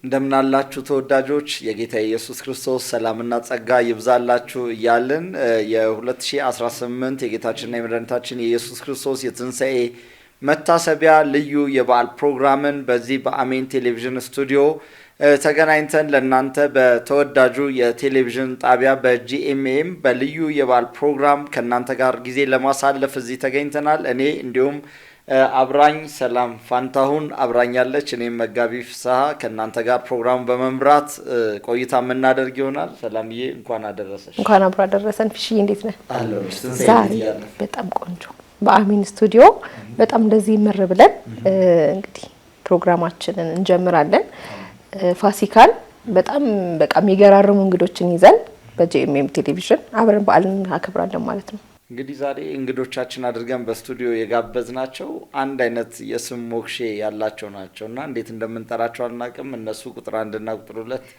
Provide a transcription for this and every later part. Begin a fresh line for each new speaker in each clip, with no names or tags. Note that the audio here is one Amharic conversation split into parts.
እንደምናላችሁ ተወዳጆች የጌታ ኢየሱስ ክርስቶስ ሰላምና ጸጋ ይብዛላችሁ እያልን የ2018 የጌታችንና የመድኃኒታችን የኢየሱስ ክርስቶስ የትንሣኤ መታሰቢያ ልዩ የበዓል ፕሮግራምን በዚህ በአሜን ቴሌቪዥን ስቱዲዮ ተገናኝተን ለእናንተ በተወዳጁ የቴሌቪዥን ጣቢያ በጂኤምኤም በልዩ የበዓል ፕሮግራም ከእናንተ ጋር ጊዜ ለማሳለፍ እዚህ ተገኝተናል። እኔ እንዲሁም አብራኝ ሰላም ፋንታሁን አብራኛለች። እኔም መጋቢ ፍስሐ ከእናንተ ጋር ፕሮግራሙ በመምራት ቆይታ የምናደርግ ይሆናል። ሰላምዬ እንኳን አደረሰሽ።
እንኳን አብራ አደረሰን። ፍሽዬ እንዴት ነህ?
አለሁልሽ።
ዛሬ በጣም ቆንጆ በአሜን ስቱዲዮ በጣም እንደዚህ ምር ብለን እንግዲህ ፕሮግራማችንን እንጀምራለን። ፋሲካን በጣም በቃ የሚገራርሙ እንግዶችን ይዘን በጂኤምኤም ቴሌቪዥን አብረን በዓልን አከብራለን ማለት ነው።
እንግዲህ ዛሬ እንግዶቻችን አድርገን በስቱዲዮ የጋበዝናቸው አንድ አይነት የስም ሞክሼ ያላቸው ናቸውና እንዴት እንደምንጠራቸው አናውቅም። እነሱ ቁጥር 1 እና ቁጥር 2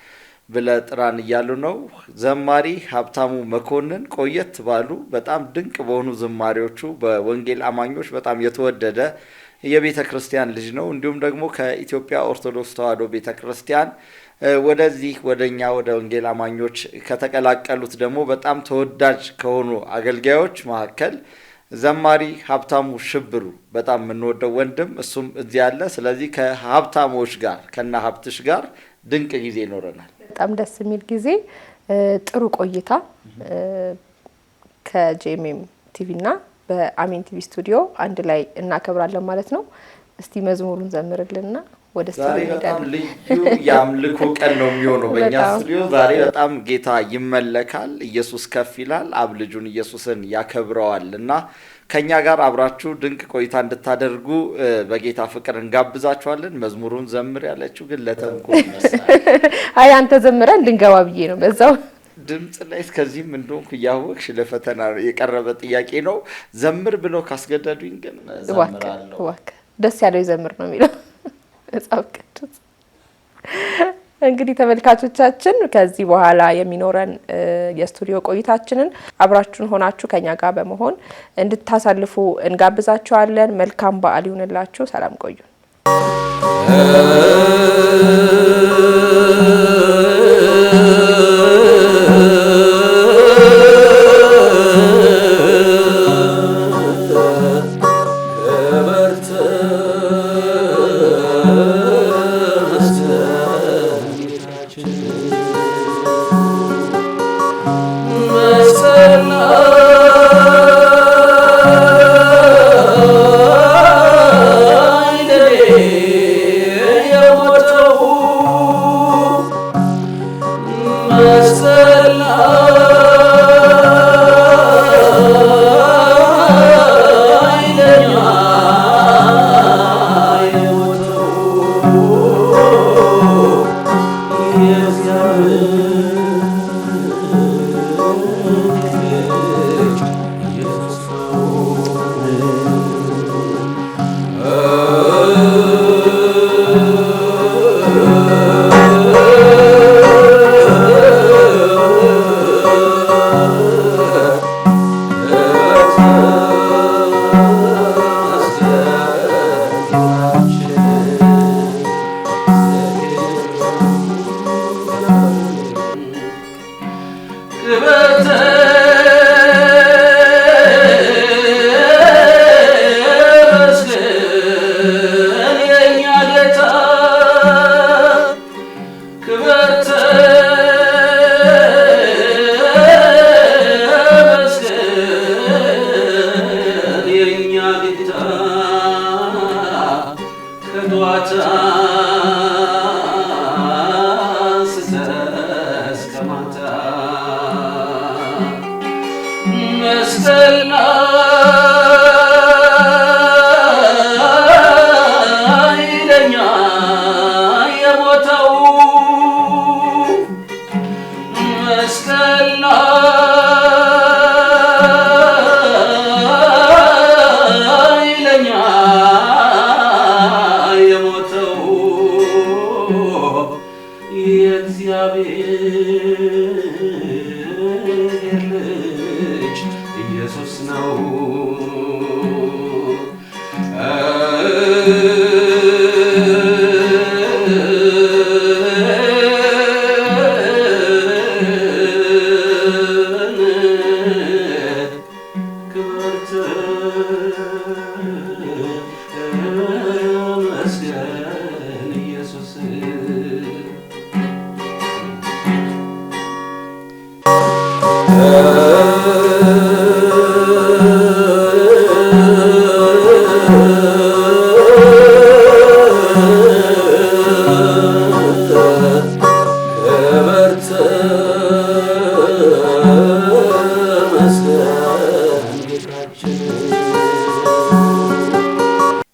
ብለህ ጥራን እያሉ ነው። ዘማሪ ሀብታሙ መኮንን ቆየት ባሉ በጣም ድንቅ በሆኑ ዝማሬዎቹ በወንጌል አማኞች በጣም የተወደደ የቤተ ክርስቲያን ልጅ ነው። እንዲሁም ደግሞ ከኢትዮጵያ ኦርቶዶክስ ተዋሕዶ ቤተ ክርስቲያን ወደዚህ ወደኛ ወደ ወንጌል አማኞች ከተቀላቀሉት ደግሞ በጣም ተወዳጅ ከሆኑ አገልጋዮች መካከል ዘማሪ ሀብታሙ ሽብሩ በጣም የምንወደው ወንድም እሱም እዚህ ያለ። ስለዚህ ከሀብታሞች ጋር ከና ሀብትሽ ጋር ድንቅ ጊዜ ይኖረናል።
በጣም ደስ የሚል ጊዜ፣ ጥሩ ቆይታ ከጂኤምኤም ቲቪና በአሜን ቲቪ ስቱዲዮ አንድ ላይ እናከብራለን ማለት ነው። እስቲ መዝሙሩን ዘምርልንና ወደ
ዛሬ በጣም ልዩ የአምልኮ ቀን ነው የሚሆነው በእኛ ስቱዲዮ። ዛሬ በጣም ጌታ ይመለካል፣ ኢየሱስ ከፍ ይላል፣ አብ ልጁን ኢየሱስን ያከብረዋል እና ከኛ ጋር አብራችሁ ድንቅ ቆይታ እንድታደርጉ በጌታ ፍቅር እንጋብዛችኋለን። መዝሙሩን ዘምር ያለችው ግን ለተንኮል ይመስላል።
አይ አንተ ዘምረን ልንገባ ብዬ ነው በዛው
ድምጽ ላይ እስከዚህም እንደሆንኩ እያወቅሽ ለፈተና የቀረበ ጥያቄ ነው። ዘምር ብለው ካስገደዱኝ ግን ዘምራለሁ።
እባክህ ደስ ያለው ይዘምር ነው የሚለው መጽሐፍ ቅዱስ። እንግዲህ ተመልካቾቻችን ከዚህ በኋላ የሚኖረን የስቱዲዮ ቆይታችንን አብራችሁን ሆናችሁ ከኛ ጋር በመሆን እንድታሳልፉ እንጋብዛችኋለን። መልካም በዓል ይሁንላችሁ። ሰላም ቆዩ።
Oh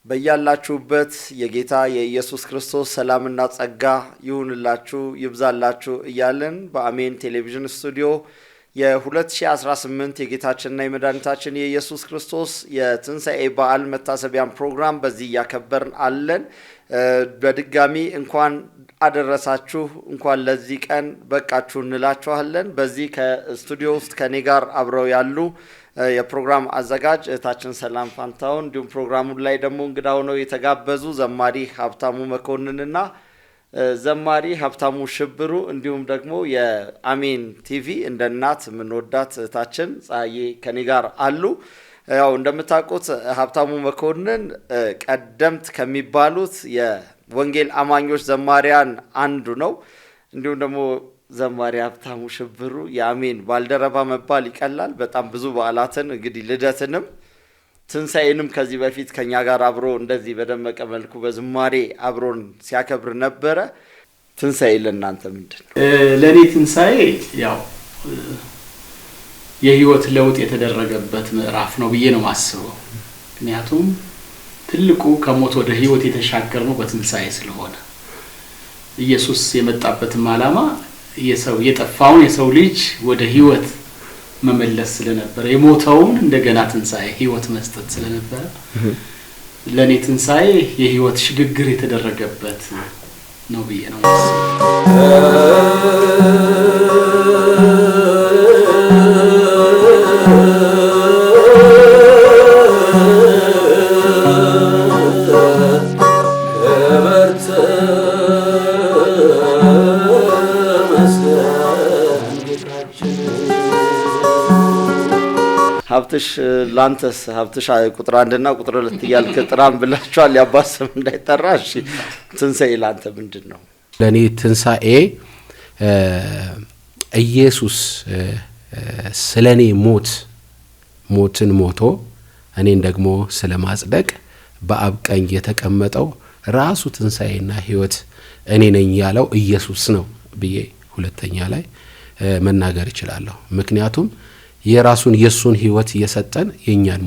በያላችሁበት የጌታ የኢየሱስ ክርስቶስ ሰላምና ጸጋ ይሁንላችሁ ይብዛላችሁ እያልን በአሜን ቴሌቪዥን ስቱዲዮ የ2018 የጌታችንና የመድኃኒታችን የኢየሱስ ክርስቶስ የትንሣኤ በዓል መታሰቢያን ፕሮግራም በዚህ ያከበርን አለን። በድጋሚ እንኳን አደረሳችሁ እንኳን ለዚህ ቀን በቃችሁ እንላችኋለን። በዚህ ከስቱዲዮ ውስጥ ከኔ ጋር አብረው ያሉ የፕሮግራም አዘጋጅ እህታችን ሰላም ፋንታውን እንዲሁም ፕሮግራሙን ላይ ደግሞ እንግዳ ሆነው የተጋበዙ ዘማሪ ሀብታሙ መኮንንና ዘማሪ ሀብታሙ ሽብሩ እንዲሁም ደግሞ የአሜን ቲቪ እንደ እናት የምንወዳት እህታችን ፀሐዬ ከኔ ጋር አሉ። ያው እንደምታውቁት ሀብታሙ መኮንን ቀደምት ከሚባሉት የወንጌል አማኞች ዘማሪያን አንዱ ነው። እንዲሁም ደግሞ ዘማሪ ሀብታሙ ሽብሩ የአሜን ባልደረባ መባል ይቀላል። በጣም ብዙ በዓላትን እንግዲህ ልደትንም ትንሣኤንም ከዚህ በፊት ከኛ ጋር አብሮ እንደዚህ በደመቀ መልኩ በዝማሬ አብሮን ሲያከብር ነበረ። ትንሣኤ ለእናንተ ምንድን ነው?
ለኔ ትንሣኤ ያው የህይወት ለውጥ የተደረገበት ምዕራፍ ነው ብዬ ነው ማስበው። ምክንያቱም ትልቁ ከሞት ወደ ህይወት የተሻገርነው በትንሣኤ ስለሆነ ኢየሱስ የመጣበትም ዓላማ የጠፋውን የሰው ልጅ ወደ ህይወት መመለስ ስለነበረ የሞተውን እንደገና ትንሣኤ ህይወት መስጠት ስለነበረ ለኔ ትንሣኤ የህይወት ሽግግር የተደረገበት ነው ብዬ ነው
ሀብትሽ ላንተስ ሀብትሽ ቁጥር 1 እና ቁጥር 2 እያልክ ጥራም ብላችኋል ያባስም እንዳይጠራ። እሺ ትንሣኤ ላንተ ምንድነው?
ለኔ ትንሣኤ ኢየሱስ ስለኔ ሞትን ሞቶ እኔን ደግሞ ስለማጽደቅ በአብ ቀኝ የተቀመጠው ራሱ ትንሣኤና ህይወት እኔ ነኝ ያለው ኢየሱስ ነው ብዬ ሁለተኛ ላይ መናገር እችላለሁ። ምክንያቱም የሱን ህይወት እየሰጠን የኛን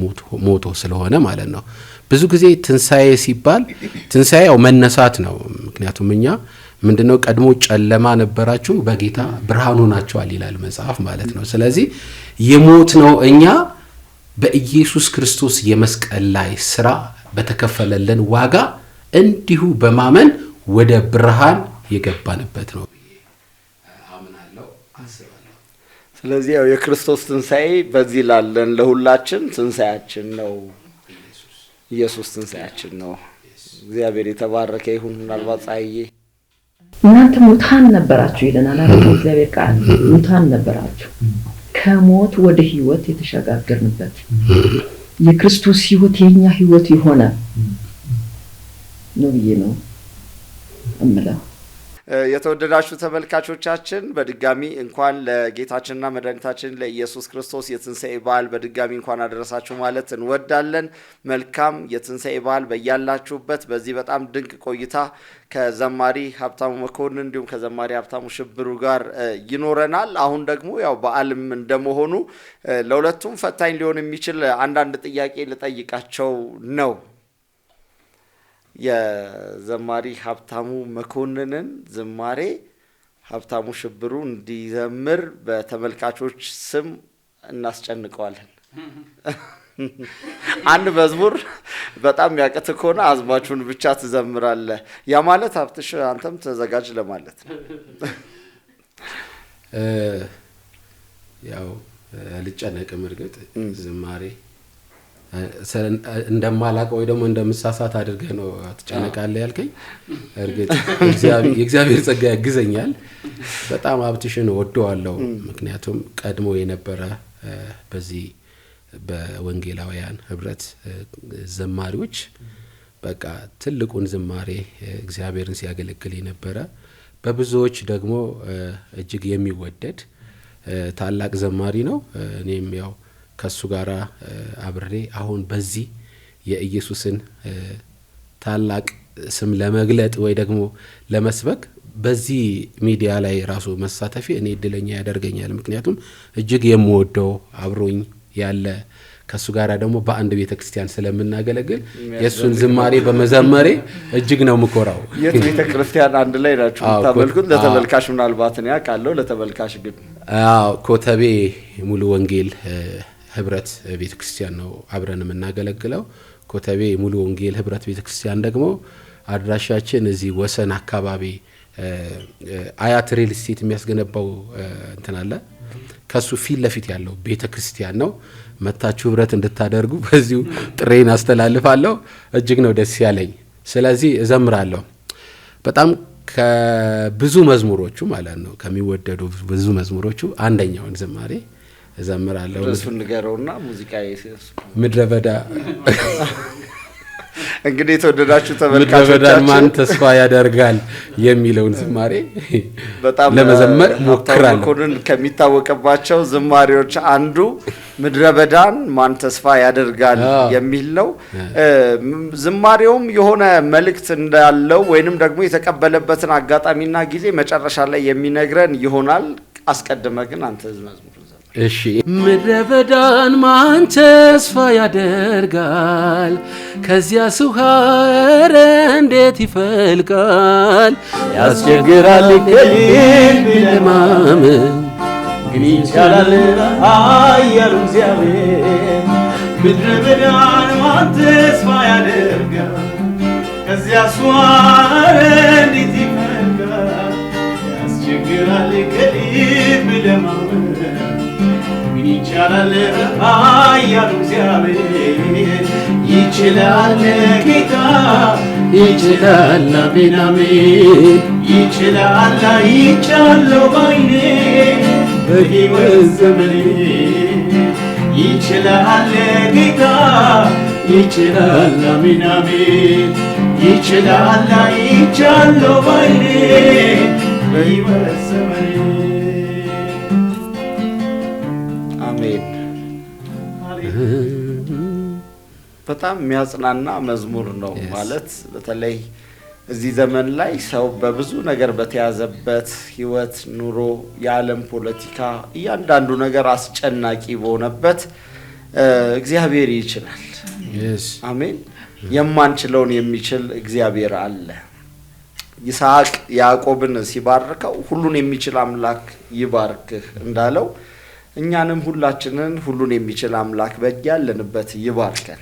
ሞቶ ስለሆነ ማለት ነው። ብዙ ጊዜ ትንሣኤ ሲባል ትንሣኤው መነሳት ነው። ምክንያቱም እኛ ምንድነው ቀድሞ ጨለማ ነበራችሁ በጌታ ብርሃን ሆናችኋል ይላል መጽሐፍ ማለት ነው። ስለዚህ የሞት ነው እኛ በኢየሱስ ክርስቶስ የመስቀል ላይ ስራ በተከፈለልን ዋጋ እንዲሁ በማመን ወደ ብርሃን የገባንበት ነው አምናለሁ አስባለሁ።
ስለዚህ ያው የክርስቶስ ትንሣኤ በዚህ ላለን ለሁላችን ትንሣኤያችን ነው። ኢየሱስ ትንሣኤያችን ነው። እግዚአብሔር የተባረከ ይሁን። ምናልባት ፀሐዬ
እናንተ ሙታን ነበራችሁ ይለናል አይደል? እግዚአብሔር ቃል ሙታን ነበራችሁ ከሞት ወደ ህይወት የተሸጋገርንበት የክርስቶስ ህይወት የኛ ህይወት የሆነ ነው ብዬ ነው እምለው።
የተወደዳችሁ ተመልካቾቻችን በድጋሚ እንኳን ለጌታችንና መድኃኒታችን ለኢየሱስ ክርስቶስ የትንሣኤ በዓል በድጋሚ እንኳን አደረሳችሁ ማለት እንወዳለን። መልካም የትንሣኤ በዓል በያላችሁበት። በዚህ በጣም ድንቅ ቆይታ ከዘማሪ ሀብታሙ መኮንን እንዲሁም ከዘማሪ ሀብታሙ ሽብሩ ጋር ይኖረናል። አሁን ደግሞ ያው በዓልም እንደመሆኑ ለሁለቱም ፈታኝ ሊሆን የሚችል አንዳንድ ጥያቄ ልጠይቃቸው ነው። የዘማሪ ሀብታሙ መኮንንን ዝማሬ ሀብታሙ ሽብሩ እንዲዘምር በተመልካቾች ስም እናስጨንቀዋለን። አንድ መዝሙር በጣም ያቀት ከሆነ አዝማቹን ብቻ ትዘምራለህ። ያ ማለት ሀብትሽ አንተም ተዘጋጅ ለማለት ነው።
ያው ልጨነቅም እርግጥ ዝማሬ እንደማላውቀው ወይ ደግሞ እንደምሳሳት አድርገህ ነው ትጨነቃለህ ያልከኝ። እርግጥ የእግዚአብሔር ጸጋ ያግዘኛል። በጣም ሀብትሽን ወደዋለሁ። ምክንያቱም ቀድሞ የነበረ በዚህ በወንጌላውያን ህብረት ዘማሪዎች በቃ ትልቁን ዝማሬ እግዚአብሔርን ሲያገለግል የነበረ በብዙዎች ደግሞ እጅግ የሚወደድ ታላቅ ዘማሪ ነው። እኔም ያው ከሱ ጋራ አብሬ አሁን በዚህ የኢየሱስን ታላቅ ስም ለመግለጥ ወይ ደግሞ ለመስበክ በዚህ ሚዲያ ላይ ራሱ መሳተፊ እኔ እድለኛ ያደርገኛል። ምክንያቱም እጅግ የምወደው አብሮኝ ያለ ከሱ ጋራ ደግሞ በአንድ ቤተክርስቲያን ስለምናገለግል የሱን ዝማሬ በመዘመሬ እጅግ ነው ምኮራው።
የት ቤተክርስቲያን አንድ ላይ ናችሁ ታመልኩት? ለተመልካች ምናልባት እኔ አውቃለሁ፣ ለተመልካች ግን
ኮተቤ ሙሉ ወንጌል ህብረት ቤተክርስቲያን ነው አብረን የምናገለግለው። ኮተቤ ሙሉ ወንጌል ህብረት ቤተክርስቲያን ደግሞ አድራሻችን እዚህ ወሰን አካባቢ አያት ሪል ስቴት የሚያስገነባው እንትን አለ፣ ከሱ ፊት ለፊት ያለው ቤተክርስቲያን ነው። መታችሁ ህብረት እንድታደርጉ በዚሁ ጥሬን አስተላልፋለሁ። እጅግ ነው ደስ ያለኝ። ስለዚህ እዘምራለሁ። በጣም ከብዙ መዝሙሮቹ ማለት ነው ከሚወደዱ ብዙ መዝሙሮቹ አንደኛውን ዝማሬ እዘምራለሁ።
እሱን ንገረውና ሙዚቃ
ምድረ በዳ
እንግዲህ ተወደዳችሁ ተመልካቾቻችን
ማን ተስፋ ያደርጋል የሚለውን ዝማሬ በጣም ለመዘመር ሞክራለሁ።
መኮንን ከሚታወቅባቸው ዝማሬዎች አንዱ ምድረ በዳን ማን ተስፋ ያደርጋል የሚል ነው። ዝማሬውም የሆነ መልእክት እንዳለው ወይንም ደግሞ የተቀበለበትን አጋጣሚና ጊዜ መጨረሻ ላይ የሚነግረን ይሆናል። አስቀድመ ግን አንተ መዝሙር
እሺ። ምድረ በዳን ማን ተስፋ ያደርጋል? ከዚያ ውሃ እንዴት ይፈልቃል? ያስቸግራል ከልብ ለማመን ግን ይቻላል ኃያሉ እግዚአብሔር። ምድረ በዳን ማን ተስፋ ያደርጋል? ከዚያ ውሃ እንዴት ይፈልቃል? ያስቸግራል ከልብ ለማመን ይቻላል ኃያሉ እግዚአብሔር። ይችላል ጌታ ይችላል አሜን አሜን። ይችላል አይቻለሁ ባይኔ በሕይወት ዘመኔ። ይችላል ጌታ ይችላል አሜን አሜን። ይችላል አይቻለሁ ባይኔ በሕይወት ዘመኔ።
በጣም የሚያጽናና መዝሙር ነው። ማለት በተለይ እዚህ ዘመን ላይ ሰው በብዙ ነገር በተያዘበት ህይወት፣ ኑሮ፣ የዓለም ፖለቲካ እያንዳንዱ ነገር አስጨናቂ በሆነበት እግዚአብሔር ይችላል። አሜን። የማንችለውን የሚችል እግዚአብሔር አለ። ይስሐቅ ያዕቆብን ሲባርከው ሁሉን የሚችል አምላክ ይባርክህ እንዳለው እኛንም ሁላችንን ሁሉን የሚችል አምላክ በያለንበት ይባርከን።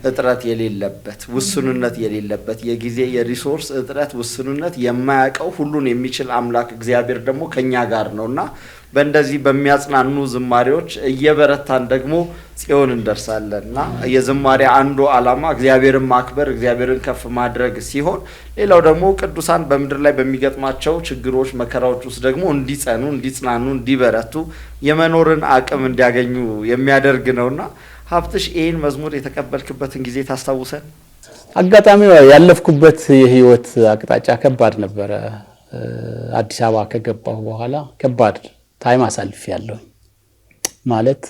እጥረት የሌለበት ውስንነት የሌለበት የጊዜ የሪሶርስ እጥረት ውስንነት የማያውቀው ሁሉን የሚችል አምላክ እግዚአብሔር ደግሞ ከኛ ጋር ነውና በእንደዚህ በሚያጽናኑ ዝማሬዎች እየበረታን ደግሞ ጽዮን እንደርሳለንና የዝማሬ አንዱ ዓላማ እግዚአብሔርን ማክበር እግዚአብሔርን ከፍ ማድረግ ሲሆን ሌላው ደግሞ ቅዱሳን በምድር ላይ በሚገጥማቸው ችግሮች መከራዎች ውስጥ ደግሞ እንዲጸኑ እንዲጽናኑ እንዲበረቱ የመኖርን አቅም እንዲያገኙ የሚያደርግ ነውና ሀብትሽ ይህን መዝሙር የተቀበልክበትን ጊዜ ታስታውሰን?
አጋጣሚው ያለፍኩበት የህይወት አቅጣጫ ከባድ ነበረ። አዲስ አበባ ከገባሁ በኋላ ከባድ ታይም አሳልፌያለሁ። ማለት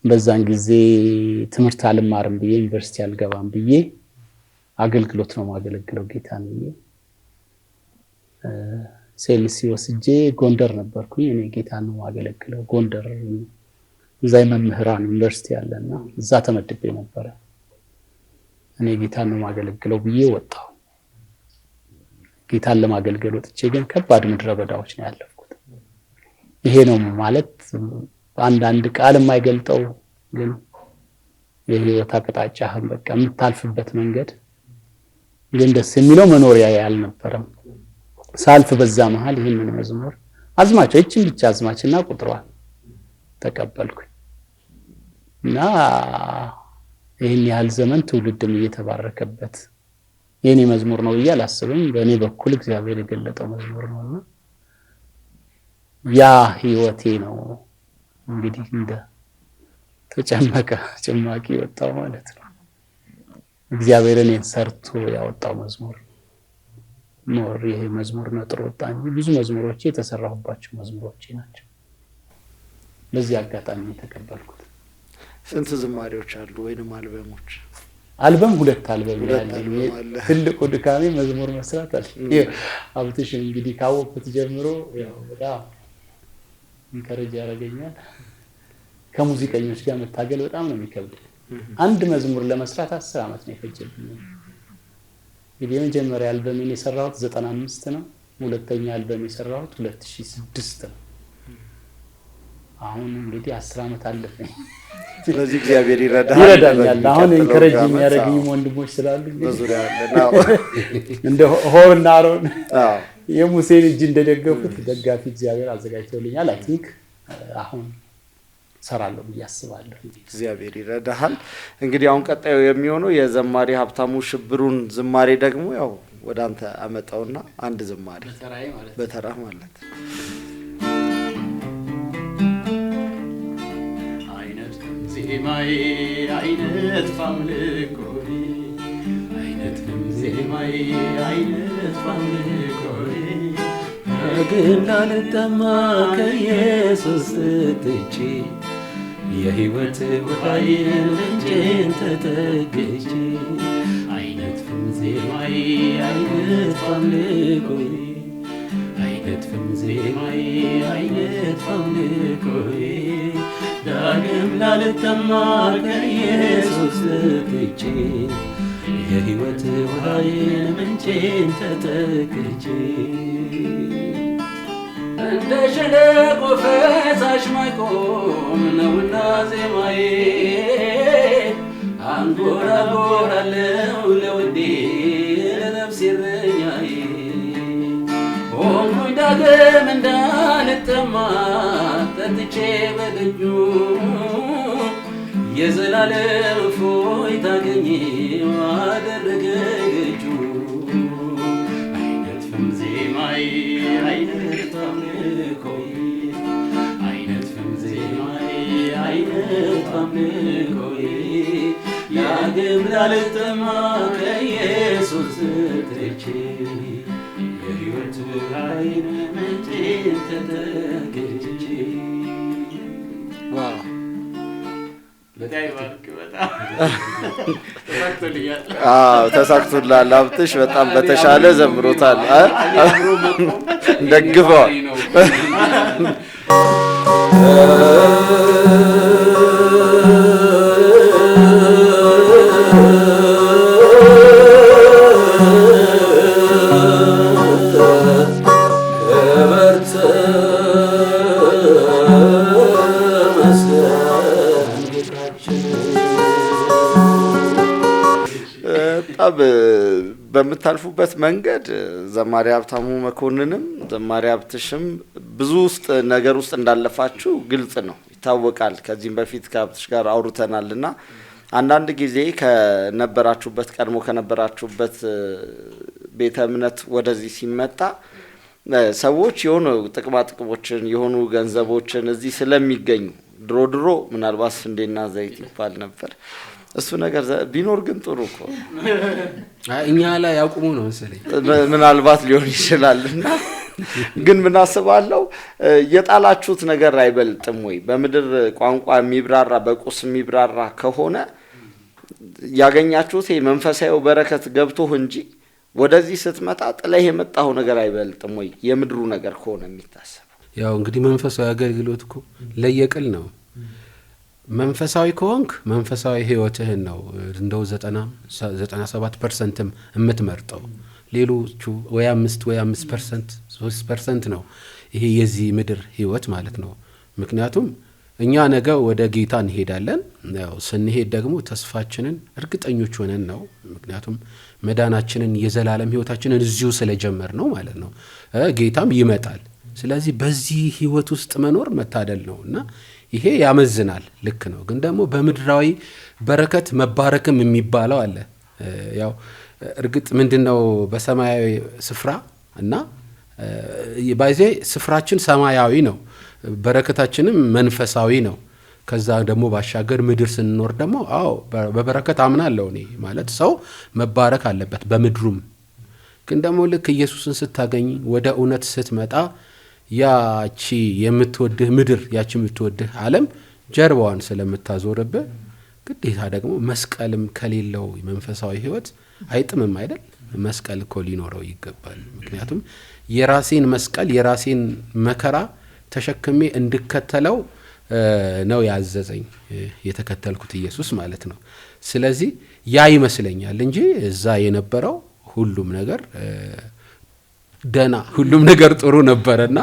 በዛን ጊዜ ትምህርት አልማርም ብዬ ዩኒቨርሲቲ አልገባም ብዬ አገልግሎት ነው ማገለግለው ጌታን ብዬ ሴልሲ ወስጄ ጎንደር ነበርኩኝ። እኔ ጌታን ነው ማገለግለው ጎንደር እዛ መምህራን ዩኒቨርሲቲ ያለና እዛ ተመድቤ ነበር። እኔ ጌታን ነው ማገለግለው ብዬ ወጣሁ። ጌታን ለማገልገል ወጥቼ ግን ከባድ ምድረ በዳዎች ነው ያለፍኩት። ይሄ ነው ማለት አንድ ቃል የማይገልጠው ግን የህይወት አቅጣጫህን በቃ የምታልፍበት መንገድ ግን ደስ የሚለው መኖሪያ ያልነበረም። ሳልፍ በዛ መሃል ይሄንን መዝሙር አዝማቸው እቺን ብቻ አዝማችና ቁጥሯን ተቀበልኩኝ እና ይህን ያህል ዘመን ትውልድም እየተባረከበት የኔ መዝሙር ነው ብዬ አላስብም። በእኔ በኩል እግዚአብሔር የገለጠው መዝሙር ነውና ያ ህይወቴ ነው እንግዲህ እንደ ተጨመቀ ጭማቂ ወጣው ማለት ነው። እግዚአብሔር እኔን ሰርቶ ያወጣው መዝሙር ነው። ይሄ መዝሙር ነጥሮ ወጣ እንጂ ብዙ መዝሙሮቼ የተሰራሁባቸው መዝሙሮቼ ናቸው። በዚህ አጋጣሚ የተቀበልኩት።
ስንት ዝማሬዎች አሉ ወይንም አልበሞች?
አልበም 2 አልበም ያለኝ። ትልቁ ድካሜ መዝሙር መስራት አለ። አብትሽ እንግዲህ ካወቅኩት ጀምሮ ያው በጣም እንከረጅ ያደርገኛል። ከሙዚቀኞች ጋር መታገል በጣም ነው የሚከብደው። አንድ መዝሙር ለመስራት 10 ዓመት ነው የፈጀብኝ። እንግዲህ የመጀመሪያ አልበሜን የሰራሁት 95 ነው። ሁለተኛ አልበም የሰራሁት 2006 ነው። አሁን እንግዲህ 10 ዓመት አለፈኝ።
ስለዚህ እግዚአብሔር
ይረዳኛል። አሁን ኢንከሬጅ የሚያደርጉኝ ወንድሞች ስላሉ
በዙሪያ ያለና
እንደ ሆርና አሮን የሙሴን እጅ እንደደገፉት ደጋፊ እግዚአብሔር አዘጋጅቶልኛል። አይ ቲንክ አሁን ሰራለሁ ብዬ አስባለሁ።
እግዚአብሔር ይረዳሃል። እንግዲህ አሁን ቀጣዩ የሚሆነው የዘማሪ ሀብታሙ ሽብሩን ዝማሬ ደግሞ ያው ወደ አንተ አመጣውና አንድ ዝማሬ በተራ ማለት
ዜማዬ አይነት ፋምልኮዬ አይነት ዜማዬ አይነት ፋምልኮዬ ግን ላልጠማ ከኢየሱስ ትቼ የሕይወት ውሃዬን ምንጭን ተጠግቼ አይነት ዜማዬ አይነት ፋምልኮዬ አይነት ዜማዬ አይነት ፋምልኮዬ ዳግም ላልጠማ ከኢየሱስ ትቼ የሕይወት ውሃዬን ምንጭን ተጠግቼ እንደ ሸለቆ ፈሳሽ ማይቆም ነውና ዜማዬ አንጎራጎራለሁ ለውዴ ለነፍሴ እረኛዬ ሆንኩኝ ዳግም እንዳልጠማ ጠጥቼ በደጁ የዘላለም እፎይታ አገኘሁ አደረገኝ እጁ አይነትፍም ዜማዬ አይነት አምልኮዬ አይነትፍም ዜማዬ አይነት አምልኮዬ ዳግም ላልጠማ ከኢየሱስ ትቼ የሕይወት ውሃዬን ምንጭን ተጠግቼ
ተሳክቶልሃል። ሀብትሽ በጣም በተሻለ ዘምሮታል። ደግፈዋል። በምታልፉበት መንገድ ዘማሪ ሀብታሙ መኮንንም ዘማሪ ሀብትሽም ብዙ ውስጥ ነገር ውስጥ እንዳለፋችሁ ግልጽ ነው፣ ይታወቃል። ከዚህም በፊት ከሀብትሽ ጋር አውርተናልና አንዳንድ ጊዜ ከነበራችሁበት ቀድሞ ከነበራችሁበት ቤተ እምነት ወደዚህ ሲመጣ ሰዎች የሆኑ ጥቅማ ጥቅሞችን የሆኑ ገንዘቦችን እዚህ ስለሚገኙ ድሮ ምናልባት ስንዴና ዘይት ይባል ነበር። እሱ ነገር ቢኖር ግን ጥሩ እኮ
እኛ ላይ ያቁሙ ነው መሰለኝ
ምናልባት ሊሆን ይችላልና ግን ምን አስባለሁ የጣላችሁት ነገር አይበልጥም ወይ? በምድር ቋንቋ የሚብራራ በቁስ የሚብራራ ከሆነ ያገኛችሁት መንፈሳዊ በረከት ገብቶህ እንጂ ወደዚህ ስትመጣ ጥለህ የመጣው ነገር አይበልጥም ወይ? የምድሩ ነገር ከሆነ የሚታሰበው
ያው እንግዲህ መንፈሳዊ አገልግሎት እኮ ለየቅል ነው። መንፈሳዊ ከሆንክ መንፈሳዊ ህይወትህን ነው እንደው 97% የምትመርጠው። ሌሎቹ ወይ 5% 3% ነው ይሄ የዚህ ምድር ህይወት ማለት ነው። ምክንያቱም እኛ ነገ ወደ ጌታ እንሄዳለን። ያው ስንሄድ ደግሞ ተስፋችንን እርግጠኞች ሆነን ነው። ምክንያቱም መዳናችንን የዘላለም ህይወታችንን እዚሁ ስለጀመር ነው ማለት ነው። ጌታም ይመጣል። ስለዚህ በዚህ ህይወት ውስጥ መኖር መታደል ነውና ይሄ ያመዝናል። ልክ ነው። ግን ደግሞ በምድራዊ በረከት መባረክም የሚባለው አለ። ያው እርግጥ ምንድነው በሰማያዊ ስፍራ እና ባይዜ ስፍራችን ሰማያዊ ነው፣ በረከታችንም መንፈሳዊ ነው። ከዛ ደግሞ ባሻገር ምድር ስንኖር ደግሞ በበረከት አምናለሁ እኔ ማለት ሰው መባረክ አለበት በምድሩም። ግን ደግሞ ልክ ኢየሱስን ስታገኝ ወደ እውነት ስትመጣ ያቺ የምትወድህ ምድር ያቺ የምትወድህ ዓለም ጀርባዋን ስለምታዞርብህ ግዴታ ደግሞ መስቀልም ከሌለው መንፈሳዊ ሕይወት አይጥምም አይደል? መስቀል እኮ ሊኖረው ይገባል። ምክንያቱም የራሴን መስቀል የራሴን መከራ ተሸክሜ እንድከተለው ነው ያዘዘኝ የተከተልኩት ኢየሱስ ማለት ነው። ስለዚህ ያ ይመስለኛል እንጂ እዛ የነበረው ሁሉም ነገር ደና ሁሉም ነገር ጥሩ ነበረና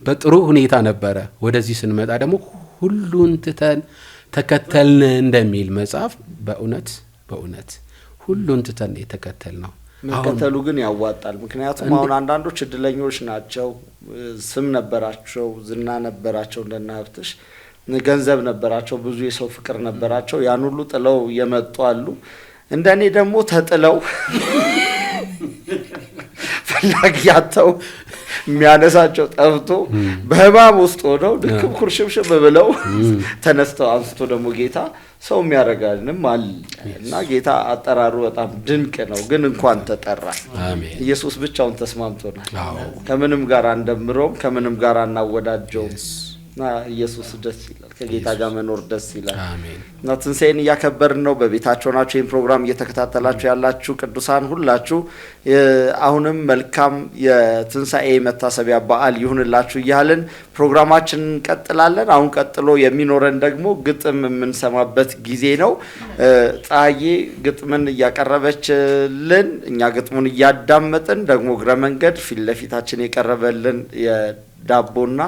በጥሩ ሁኔታ ነበረ። ወደዚህ ስንመጣ ደግሞ ሁሉን ትተን ተከተልን እንደሚል መጽሐፍ በእውነት ሁሉን ትተን የተከተል ነው።
መከተሉ ግን ያዋጣል። ምክንያቱም አሁን አንዳንዶች እድለኞች ናቸው፣ ስም ነበራቸው፣ ዝና ነበራቸው፣ እንደና ሀብትሽ ገንዘብ ነበራቸው፣ ብዙ የሰው ፍቅር ነበራቸው፣ ያን ሁሉ ጥለው የመጡ አሉ። እንደኔ ደግሞ ተጥለው ፈላጊ ያተው የሚያነሳቸው ጠፍቶ በህማም ውስጥ ሆነው ድክም ኩርሽምሽም ብለው ተነስተው አንስቶ ደግሞ ጌታ ሰው የሚያረጋልንም አለ እና ጌታ አጠራሩ በጣም ድንቅ ነው። ግን እንኳን ተጠራ።
አሜን።
ኢየሱስ ብቻውን ተስማምቶናል። ከምንም ጋር አንደምረውም፣ ከምንም ጋር አናወዳጀውም። እና ኢየሱስ ደስ ይላል፣ ከጌታ ጋር መኖር ደስ ይላል።
አሜን።
እና ትንሣኤን እያከበርን ነው። በቤታችሁ ናችሁ ይህን ፕሮግራም እየተከታተላችሁ ያላችሁ ቅዱሳን ሁላችሁ አሁንም መልካም የትንሣኤ መታሰቢያ በዓል ይሁንላችሁ እያልን ፕሮግራማችንን እንቀጥላለን። አሁን ቀጥሎ የሚኖረን ደግሞ ግጥም የምንሰማበት ጊዜ ነው። ፀሐዬ ግጥምን እያቀረበችልን እኛ ግጥሙን እያዳመጥን ደግሞ እግረ መንገድ ፊት ለፊታችን የቀረበልን የዳቦና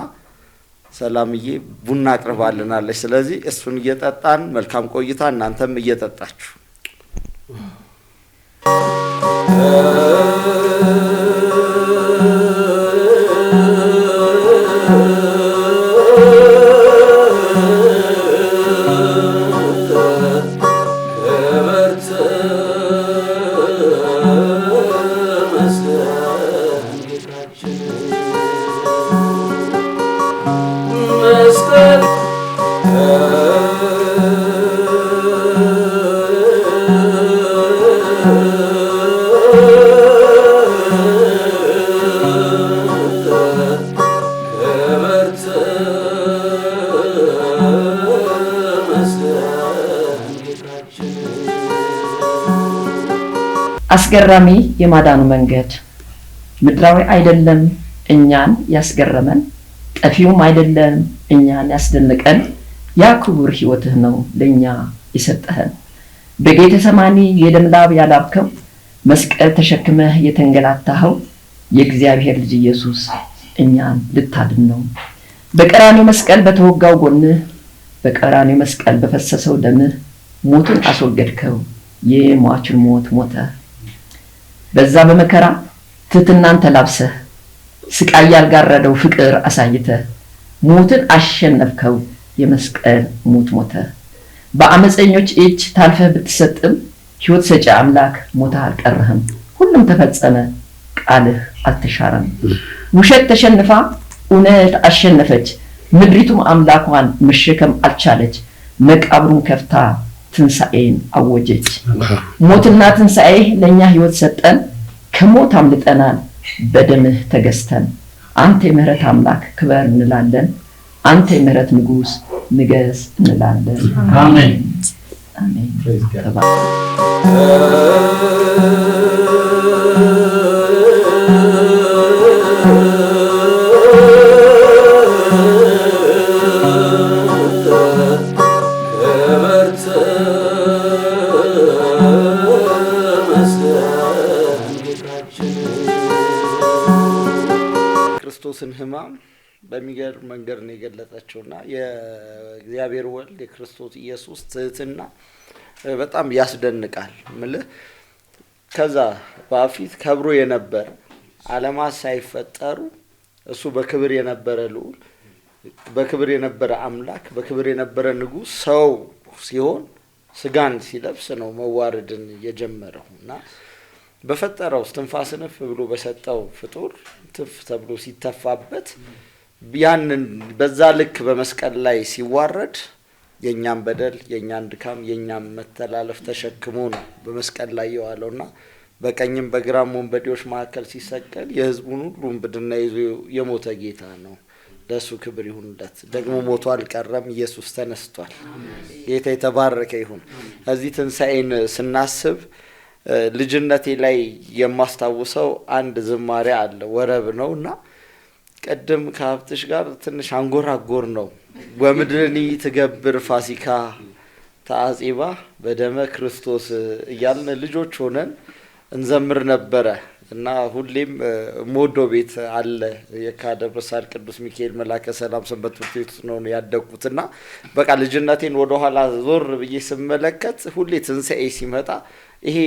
ሰላምዬ ቡና አቅርባልናለች። ስለዚህ እሱን እየጠጣን መልካም ቆይታ፣ እናንተም እየጠጣችሁ
አስገራሚ የማዳኑ መንገድ ምድራዊ አይደለም እኛን ያስገረመን፣ ጠፊውም አይደለም እኛን ያስደነቀን፣ ያ ክቡር ሕይወትህ ነው ለኛ የሰጠህን። በጌተሰማኒ የደም ላብ ያላብከው፣ መስቀል ተሸክመህ የተንገላታኸው፣ የእግዚአብሔር ልጅ ኢየሱስ እኛን ልታድን ነው። በቀራንዮ መስቀል በተወጋው ጎንህ፣ በቀራንዮ መስቀል በፈሰሰው ደምህ ሞቱን አስወገድከው፣ የሟችን ሞት ሞተ። በዛ በመከራ ትሕትናን ተላብሰህ ስቃይ ያልጋረደው ፍቅር አሳይተህ ሞትን አሸነፍከው፣ የመስቀል ሞት ሞተ። በአመፀኞች እጅ ታልፈህ ብትሰጥም ሕይወት ሰጪ አምላክ ሞተህ አልቀረህም። ሁሉም ተፈጸመ፣ ቃልህ አልተሻረም። ውሸት ተሸንፋ እውነት አሸነፈች፣ ምድሪቱም አምላኳን መሸከም አልቻለች። መቃብሩን ከፍታ ትንሣኤን አወጀች። ሞትና ትንሣኤ ለኛ ሕይወት ሰጠን፣ ከሞት አምልጠናል በደምህ ተገዝተን። አንተ የምህረት አምላክ ክበር እንላለን፣ አንተ የምህረት ንጉሥ ንገስ እንላለን።
አሜን
አሜን።
ክርስቶስን ሕማም በሚገርም መንገድ ነው የገለጸችውና የእግዚአብሔር ወልድ የክርስቶስ ኢየሱስ ትሕትና በጣም ያስደንቃል። ምልህ ከዛ በፊት ከብሮ የነበረ ዓለማት ሳይፈጠሩ እሱ በክብር የነበረ ልዑል በክብር የነበረ አምላክ በክብር የነበረ ንጉሥ ሰው ሲሆን ስጋን ሲለብስ ነው መዋረድን የጀመረው እና በፈጠረው እስትንፋስን እፍ ብሎ በሰጠው ፍጡር ትፍ ተብሎ ሲተፋበት ያንን በዛ ልክ በመስቀል ላይ ሲዋረድ የኛን በደል የኛን ድካም የኛን መተላለፍ ተሸክሞ ነው በመስቀል ላይ የዋለውና በቀኝም በግራም ወንበዴዎች መካከል ሲሰቀል የሕዝቡን ሁሉ እንብድና ይዞ የሞተ ጌታ ነው። ለሱ ክብር ይሁንለት። ደግሞ ሞቶ አልቀረም፣ ኢየሱስ ተነስቷል። ጌታ የተባረከ ይሁን። እዚህ ትንሣኤን ስናስብ ልጅነቴ ላይ የማስታውሰው አንድ ዝማሬ አለ፣ ወረብ ነውና ቀደም ከሀብትሽ ጋር ትንሽ አንጎራጎር ነው። ወምድርኒ ትገብር ፋሲካ ተአጺባ በደመ ክርስቶስ እያልን ልጆች ሆነን እንዘምር ነበረ እና ሁሌም ሞዶ ቤት አለ የካደብረ ሳህል ቅዱስ ሚካኤል መላከ ሰላም ሰንበት ትምህርት ቤት ነው ያደግኩትና በቃ ልጅነቴን ወደ ኋላ ዞር ብዬ ስመለከት ሁሌ ትንሣኤ ሲመጣ ይሄ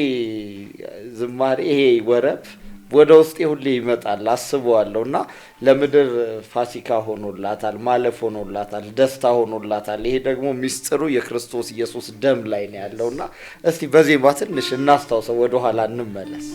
ዝማሬ ይሄ ወረብ ወደ ውስጤ ሁሌ ይመጣል አስበዋለሁና ለምድር ፋሲካ ሆኖላታል፣ ማለፍ ሆኖላታል፣ ደስታ ሆኖላታል። ይሄ ደግሞ ሚስጥሩ የክርስቶስ ኢየሱስ ደም ላይ ነው ያለውና እስቲ በዜማ ትንሽ እናስታውሰው፣ ወደ ኋላ እንመለስ።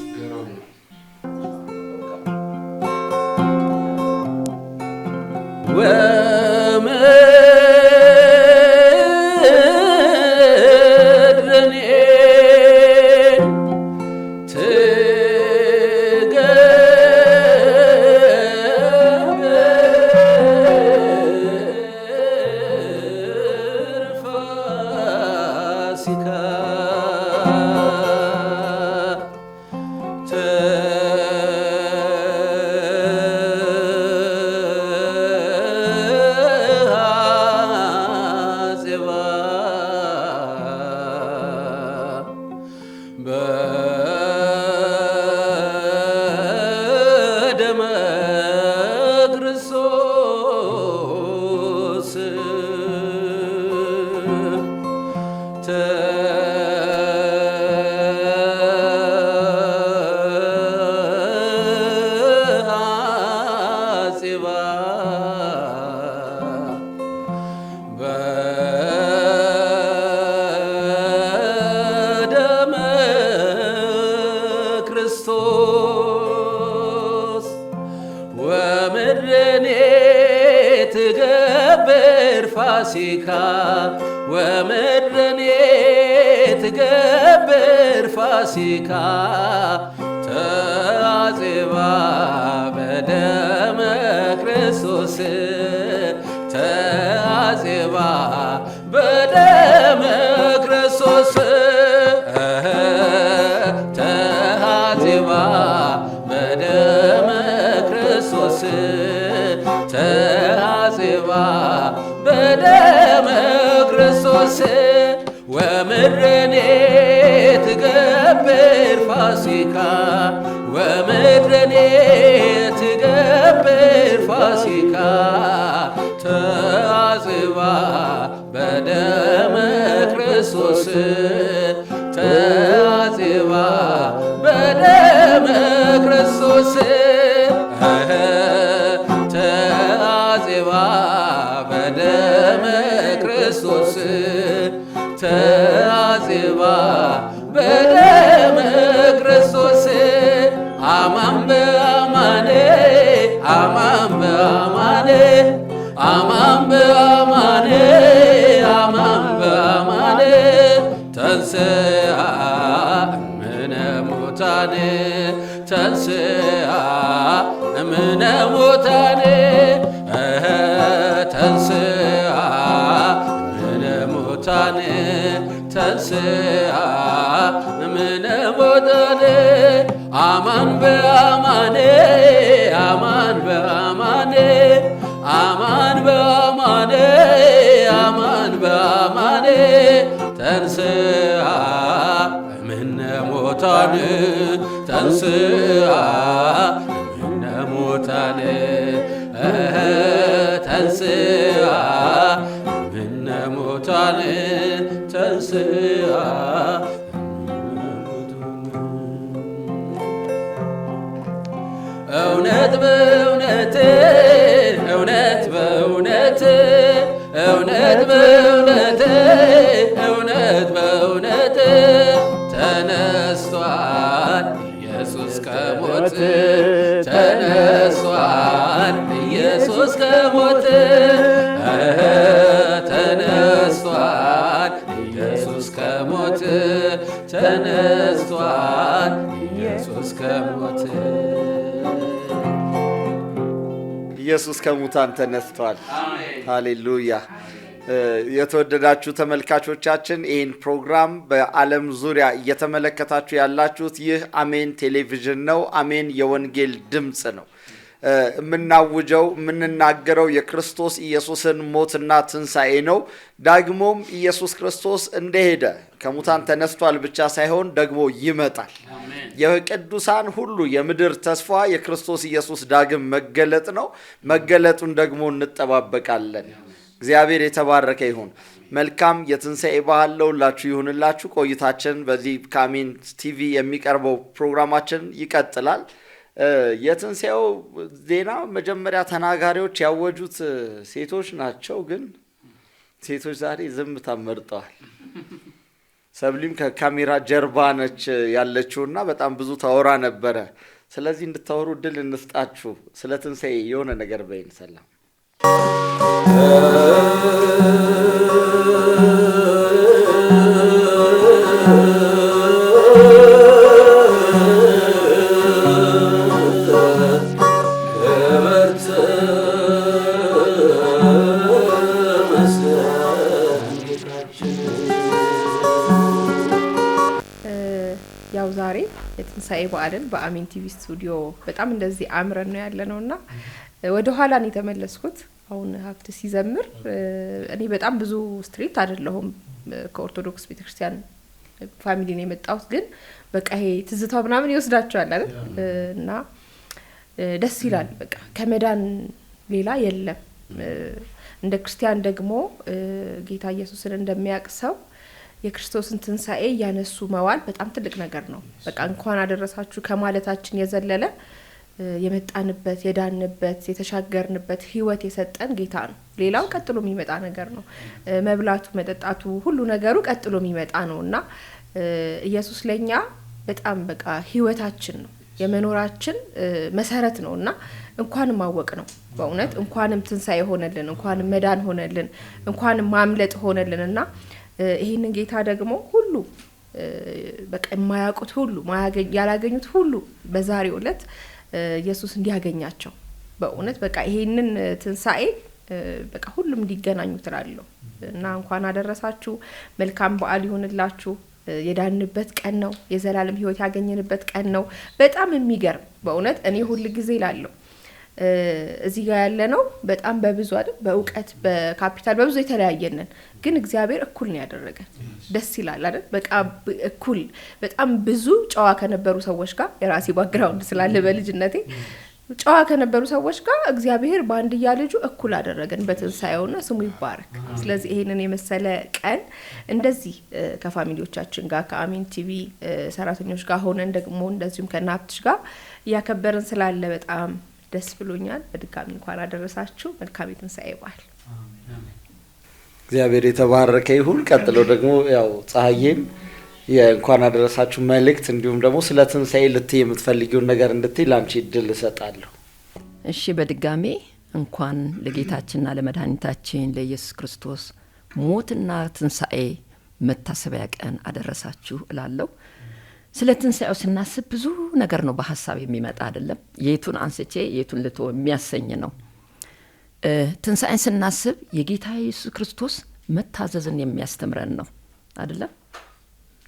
ፋሲካ ወምድርኒ ትገብር ፋሲካ ተአጽባ በደመ ክርስቶስ ተአጽባ በደመ ክርስቶስ ተአጽባ በደመ ክርስቶስ ተአጽባ በደመ ክርስቶስ ወምድርኒ ትገብር ፋሲካ ወምድርኒ ትገብር ፋሲካ ተአጽባ በደመ ክርስቶስ ተአጽባ በደመ ክርስቶስ ተአጽባ በደመ ክርስቶስ ተአጽባ በደመ ክርስቶስ አማን በአማኔ አማን በአማኔ አማን በአማኔ አማን በአማኔ ተንሥአ እምነ ሙታን ተንሥአ እምነ ሙታን ተንሥአ እምነ ሙታን ተንሥአ እምነ ሙታን አማን በአማኔ አማን በአማኔ አማን በአማኔ አማን በአማኔ ተንሥአ እምነ ሙታን ተንሥአ እምነ ሙታን ተንሥአ እምነ ሙታን ተንሥአ እውነት በእውነት እውነት በእውነት ተነስቷል ኢየሱስ ከሞት ተነስቷል ኢየሱስ ከሞት ተነስቷል ኢየሱስ ከሞት ተነስቷል ኢየሱስ ከሞት
ኢየሱስ ከሙታን ተነስቷል። ሃሌሉያ። የተወደዳችሁ ተመልካቾቻችን ይህን ፕሮግራም በዓለም ዙሪያ እየተመለከታችሁ ያላችሁት ይህ አሜን ቴሌቪዥን ነው። አሜን የወንጌል ድምፅ ነው። የምናውጀው የምንናገረው የክርስቶስ ኢየሱስን ሞትና ትንሣኤ ነው። ዳግሞም ኢየሱስ ክርስቶስ እንደሄደ ከሙታን ተነስቷል ብቻ ሳይሆን ደግሞ ይመጣል። የቅዱሳን ሁሉ የምድር ተስፋ የክርስቶስ ኢየሱስ ዳግም መገለጥ ነው። መገለጡን ደግሞ እንጠባበቃለን። እግዚአብሔር የተባረከ ይሁን። መልካም የትንሣኤ በዓል ለሁላችሁ ይሁንላችሁ። ቆይታችን በዚህ ከአሜን ቲቪ የሚቀርበው ፕሮግራማችን ይቀጥላል። የትንሣኤው ዜና መጀመሪያ ተናጋሪዎች ያወጁት ሴቶች ናቸው። ግን ሴቶች ዛሬ ዝምታ መርጠዋል። ሰብሊም ከካሜራ ጀርባ ነች ያለችውና በጣም ብዙ ታወራ ነበረ። ስለዚህ እንድታወሩ እድል እንስጣችሁ። ስለ ትንሣኤ የሆነ ነገር በይን። ሰላም
ያው ዛሬ የትንሣኤ በዓልን በአሜን ቲቪ ስቱዲዮ በጣም እንደዚህ አምረን ነው ያለነውና ወደ ኋላ ነው የተመለስኩት። አሁን ሀብት ሲዘምር እኔ በጣም ብዙ ስትሪት አይደለሁም ከኦርቶዶክስ ቤተክርስቲያን ፋሚሊ ነው የመጣሁት። ግን በቃ ይሄ ትዝታው ምናምን ይወስዳቸዋል አይደል? እና ደስ ይላል። በቃ ከመዳን ሌላ የለም። እንደ ክርስቲያን ደግሞ ጌታ ኢየሱስን እንደሚያቅሰው የክርስቶስን ትንሣኤ ያነሱ መዋል በጣም ትልቅ ነገር ነው። በቃ እንኳን አደረሳችሁ ከማለታችን የዘለለ የመጣንበት የዳንበት የተሻገርንበት ህይወት የሰጠን ጌታ ነው። ሌላው ቀጥሎ የሚመጣ ነገር ነው። መብላቱ መጠጣቱ ሁሉ ነገሩ ቀጥሎ የሚመጣ ነውና ኢየሱስ ለኛ በጣም በቃ ህይወታችን ነው፣ የመኖራችን መሰረት ነውና እንኳንም ማወቅ ነው። በእውነት እንኳንም ትንሣኤ ሆነልን፣ እንኳንም መዳን ሆነልን፣ እንኳንም ማምለጥ ሆነልንና ይሄንን ጌታ ደግሞ ሁሉ በቃ የማያውቁት ሁሉ ያላገኙት ሁሉ በዛሬው ዕለት ኢየሱስ እንዲያገኛቸው በእውነት በቃ ይሄንን ትንሣኤ በቃ ሁሉም እንዲገናኙ ትላለሁ እና እንኳን አደረሳችሁ። መልካም በዓል ይሁንላችሁ። የዳንበት ቀን ነው። የዘላለም ህይወት ያገኘንበት ቀን ነው። በጣም የሚገርም በእውነት እኔ ሁሉ ጊዜ እላለሁ እዚህ ጋር ያለ ነው በጣም በብዙ አይደል በእውቀት በካፒታል በብዙ የተለያየነን፣ ግን እግዚአብሔር እኩል ነው ያደረገን። ደስ ይላል አይደል? በቃ እኩል በጣም ብዙ ጨዋ ከነበሩ ሰዎች ጋር የራሴ ባክግራውንድ ስላለ በልጅነቴ ጨዋ ከነበሩ ሰዎች ጋር እግዚአብሔር በአንድያ ልጁ እኩል አደረገን በትንሣኤውና ስሙ ይባረክ። ስለዚህ ይሄንን የመሰለ ቀን እንደዚህ ከፋሚሊዎቻችን ጋር ከአሜን ቲቪ ሰራተኞች ጋር ሆነን ደግሞ እንደዚሁም ከናፕትሽ ጋር እያከበርን ስላለ በጣም ደስ ብሎኛል። በድጋሚ እንኳን አደረሳችሁ። መልካም የትንሣኤ በዓል።
እግዚአብሔር የተባረከ ይሁን። ቀጥሎ ደግሞ ያው ፀሐዬም የእንኳን አደረሳችሁ መልእክት እንዲሁም ደግሞ ስለ ትንሣኤ ልትይ የምትፈልጊውን ነገር እንድትይ ላንቺ እድል እሰጣለሁ።
እሺ፣ በድጋሚ እንኳን ለጌታችንና ለመድኃኒታችን ለኢየሱስ ክርስቶስ ሞትና ትንሣኤ መታሰቢያ ቀን አደረሳችሁ እላለሁ። ስለ ትንሣኤው ስናስብ ብዙ ነገር ነው በሐሳብ የሚመጣ አይደለም። የቱን አንስቼ የቱን ልቶ የሚያሰኝ ነው። ትንሣኤን ስናስብ የጌታ ኢየሱስ ክርስቶስ መታዘዝን የሚያስተምረን ነው አይደለም?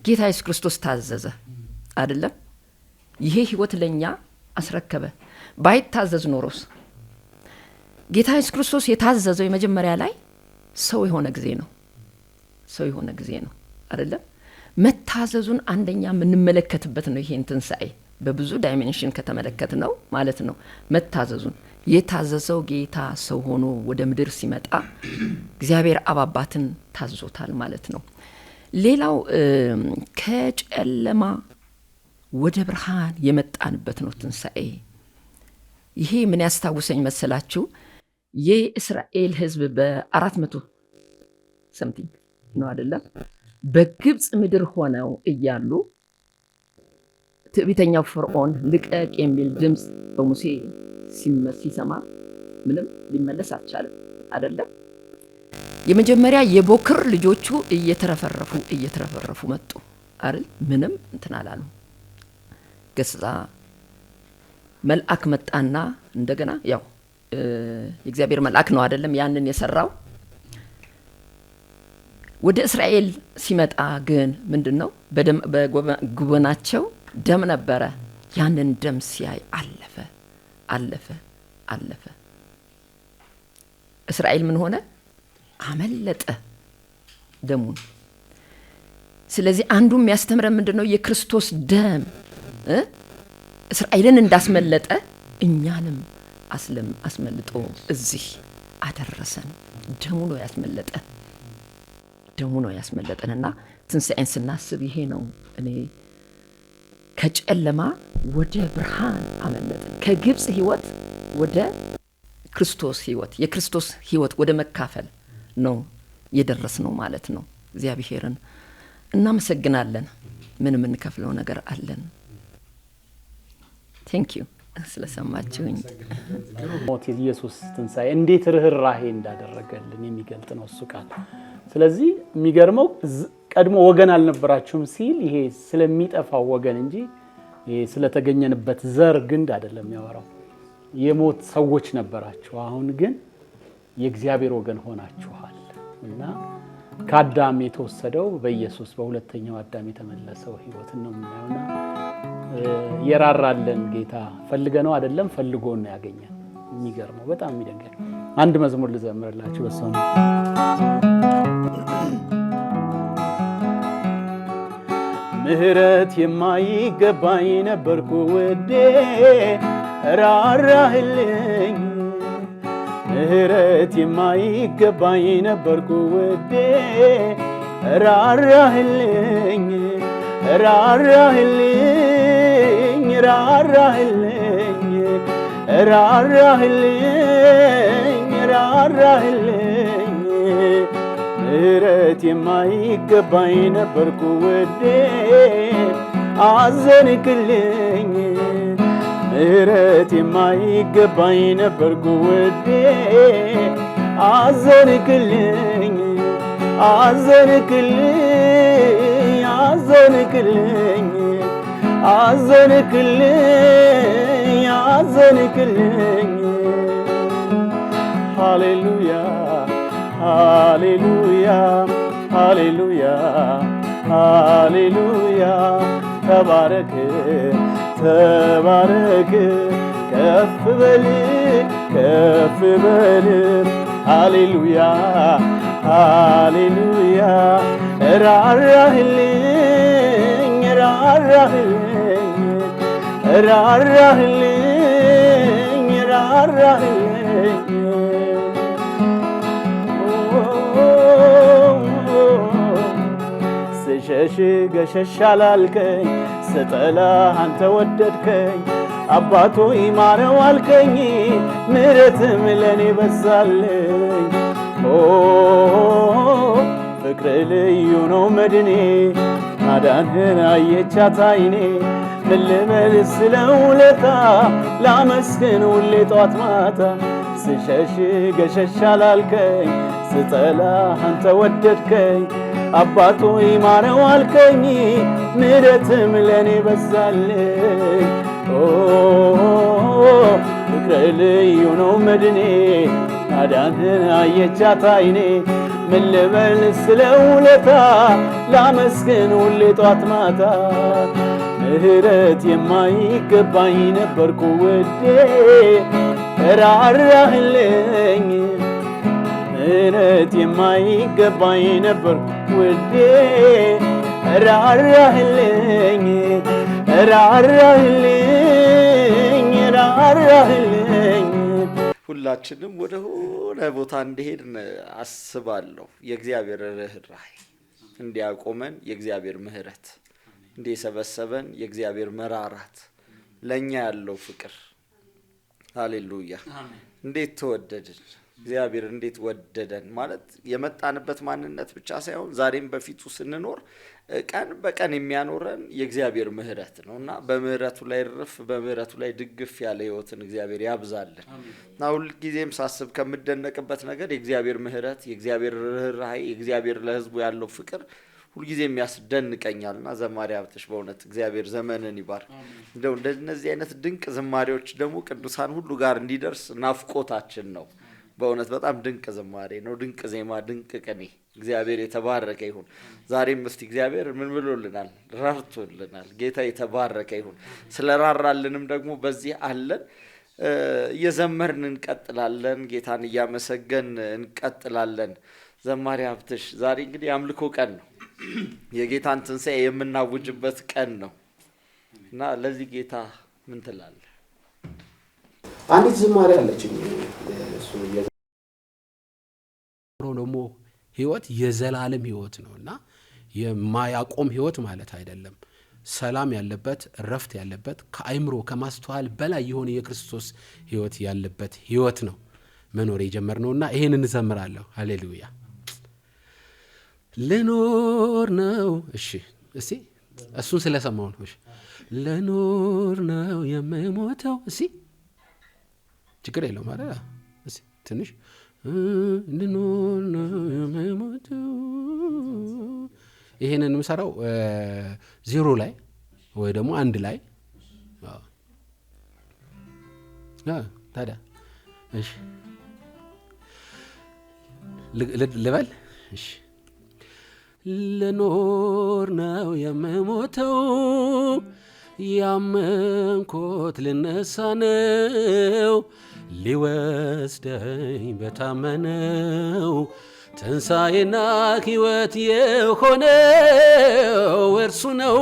ጌታ ኢየሱስ ክርስቶስ ታዘዘ አይደለም? ይሄ ህይወት ለኛ አስረከበ። ባይታዘዝ ኖሮስ? ጌታ ኢየሱስ ክርስቶስ የታዘዘው የመጀመሪያ ላይ ሰው የሆነ ጊዜ ነው። ሰው የሆነ ጊዜ ነው አይደለም? መታዘዙን አንደኛ የምንመለከትበት ነው። ይሄን ትንሣኤ በብዙ ዳይሜንሽን ከተመለከት ነው ማለት ነው። መታዘዙን የታዘዘው ጌታ ሰው ሆኖ ወደ ምድር ሲመጣ እግዚአብሔር አብ አባትን ታዞታል ማለት ነው። ሌላው ከጨለማ ወደ ብርሃን የመጣንበት ነው ትንሣኤ። ይሄ ምን ያስታውሰኝ መሰላችሁ? የእስራኤል ህዝብ በ400 ሰምቲንግ ነው አይደለም? በግብጽ ምድር ሆነው እያሉ ትዕቢተኛው ፈርዖን ልቀቅ የሚል ድምፅ በሙሴ ሲሰማ ምንም ሊመለስ አልቻለም አይደለም። የመጀመሪያ የቦክር ልጆቹ እየተረፈረፉ መጡ አይደል? ምንም እንትን አላሉ። ገስጻ መልአክ መጣና እንደገና ያው የእግዚአብሔር መልአክ ነው አይደለም ያንን የሰራው። ወደ እስራኤል ሲመጣ ግን ምንድነው በጉበናቸው ደም ነበረ። ያንን ደም ሲያይ አለፈ። እስራኤል ምን ሆነ? አመለጠ ደሙን። ስለዚህ አንዱ የሚያስተምረን ምንድነው? የክርስቶስ ደም እስራኤልን እንዳስመለጠ እኛንም አስመልጦ እዚህ አደረሰን። ደሙ ነው ያስመለጠንና ትንሣኤን ስናስብ ይሄ ነው። እኔ ከጨለማ ወደ ብርሃን አመለጥን፣ ከግብፅ ህይወት ወደ ክርስቶስ ህይወት፣ የክርስቶስ ህይወት ወደ መካፈል ነው የደረስነው ማለት ነው። እግዚአብሔርን እናመሰግናለን። ምን የምንከፍለው ነገር አለን? ቴንክ ዩ ስለሰማችሁኝ።
ሞት የኢየሱስ ትንሣኤ እንዴት ርህራሄ እንዳደረገልን የሚገልጥ ነው እሱ ቃል። ስለዚህ የሚገርመው ቀድሞ ወገን አልነበራችሁም ሲል ይሄ ስለሚጠፋው ወገን እንጂ ይሄ ስለተገኘንበት ዘር ግንድ አይደለም ያወራው። የሞት ሰዎች ነበራችሁ፣ አሁን ግን የእግዚአብሔር ወገን ሆናችኋል እና ከአዳም የተወሰደው በኢየሱስ በሁለተኛው አዳም የተመለሰው ህይወትን ነው የምናየውና የራራለን ጌታ ፈልገነው አይደለም ፈልጎን ነው ያገኘን። የሚገርመው በጣም የሚደንቀኝ አንድ መዝሙር ልዘምርላችሁ በሰው ምህረት የማይገባኝ ነበርኩ ውዴ ራራህልኝ። ምህረት የማይገባኝ ነበርኩ ውዴ ራራህልኝ ራራህልኝ ራራህልኝ ራራህልኝ ራራህልኝ። ምህረት የማይገባኝ ነበርኩ ውዴ አዘንክልኝ። ምህረት የማይገባኝ ነበርኩ ውዴ አዘንክልኝ አዘንክልኝ አዘንክልኝ አዘንክልኝ አዘንክልኝ። ሃሌሉያ ሃሌሉያ ሃሌሉያ ሃሌሉያ። ተባረክ ተባረክ ከፍ በል ከፍ በል። ሃሌሉያ ሃሌሉያ። ራራህልኝ ራራህልኝ ራራህልኝ ራራህልኝ። ስሸሽ ገሸሽ አላልከኝ፣ ስጠላህ አንተ ወደድከኝ። አባቶ ይማረው አልከኝ፣ ምሕረትም ለኔ በዛልኝ። ፍቅር ልዩ ነው መድኔ፣ ማዳንህን አየቻት ዓይኔ። ምን ልበል ስለ ውለታ፣ ላመስግን ሁሌ ጧት ማታ። ስሸሽ ገሸሽ አላልከኝ፣ ስጠላህ አንተ ወደድከኝ። አባቶ ይማረው አልከኝ፣ ምሕረትም ለኔ በዛልኝ። ፍቅር ልዩ ነው መድኔ፣ ማዳንህን አየቻት ዓይኔ። ምን ልበል ስለ ውለታ፣ ላመስግን ሁሌ ጧት ማታ። ምህረት የማይገባኝ ነበርኩ ውዴ ራራህልኝ። ምህረት የማይገባኝ ነበርኩ ውዴ ራራህልኝ ራራህልኝ ራራህልኝ።
ሁላችንም ወደ ሆነ ቦታ እንዲሄድን አስባለሁ። የእግዚአብሔር ርህራሄ እንዲያቆመን፣ የእግዚአብሔር ምህረት እንዲሰበሰበን፣ የእግዚአብሔር መራራት፣ ለኛ ያለው ፍቅር ሃሌሉያ። እንዴት ተወደድን! እግዚአብሔር እንዴት ወደደን ማለት የመጣንበት ማንነት ብቻ ሳይሆን ዛሬም በፊቱ ስንኖር ቀን በቀን የሚያኖረን የእግዚአብሔር ምህረት ነውና በምህረቱ ላይ ርፍ በምህረቱ ላይ ድግፍ ያለ ህይወትን እግዚአብሔር ያብዛልን። እና ሁልጊዜም ሳስብ ከምደነቅበት ነገር የእግዚአብሔር ምህረት፣ የእግዚአብሔር ርህራሄ፣ የእግዚአብሔር ለህዝቡ ያለው ፍቅር ሁልጊዜም ያስደንቀኛልና ዘማሪ ሀብትሽ በእውነት እግዚአብሔር ዘመንን ይባርክ። እንደው እንደነዚህ አይነት ድንቅ ዝማሬዎች ደግሞ ቅዱሳን ሁሉ ጋር እንዲደርስ ናፍቆታችን ነው። በእውነት በጣም ድንቅ ዝማሬ ነው፣ ድንቅ ዜማ፣ ድንቅ ቅኔ። እግዚአብሔር የተባረከ ይሁን። ዛሬም እስቲ እግዚአብሔር ምን ብሎልናል? ራርቶልናል። ጌታ የተባረከ ይሁን። ስለራራልንም ደግሞ በዚህ አለን እየዘመርን እንቀጥላለን። ጌታን እያመሰገን እንቀጥላለን። ዘማሪ ሀብትሽ ዛሬ እንግዲህ የአምልኮ ቀን ነው፣ የጌታን ትንሣኤ የምናውጅበት ቀን ነው እና ለዚህ ጌታ ምን ትላለህ?
አንዲት ዝማሬ አለችኝ እሱ ደግሞ ህይወት የዘላለም ህይወት ነውና የማያቆም ህይወት ማለት አይደለም። ሰላም ያለበት፣ እረፍት ያለበት፣ ከአይምሮ ከማስተዋል በላይ የሆነ የክርስቶስ ህይወት ያለበት ህይወት ነው መኖር የጀመርነውና ይሄን እንዘምራለሁ። ሃሌሉያ ልኖር ነው። እሺ እስቲ እሱን ስለሰማው ነው። እሺ ልኖር ነው የምሞተው። እሺ ችግር የለውም አይደል? እስቲ ትንሽ ልኖር ነው የምሞተው። ይሄንን የምሰራው 0 ላይ ወይ ደግሞ 1 ላይ ታዲያ እሺ ልበል። እሺ ልኖር ነው የምሞተው ያመንኮት ልነሳ ነው ሊወስደኝ በታመነው ትንሣኤና ሕይወት የሆነው እርሱ ነው።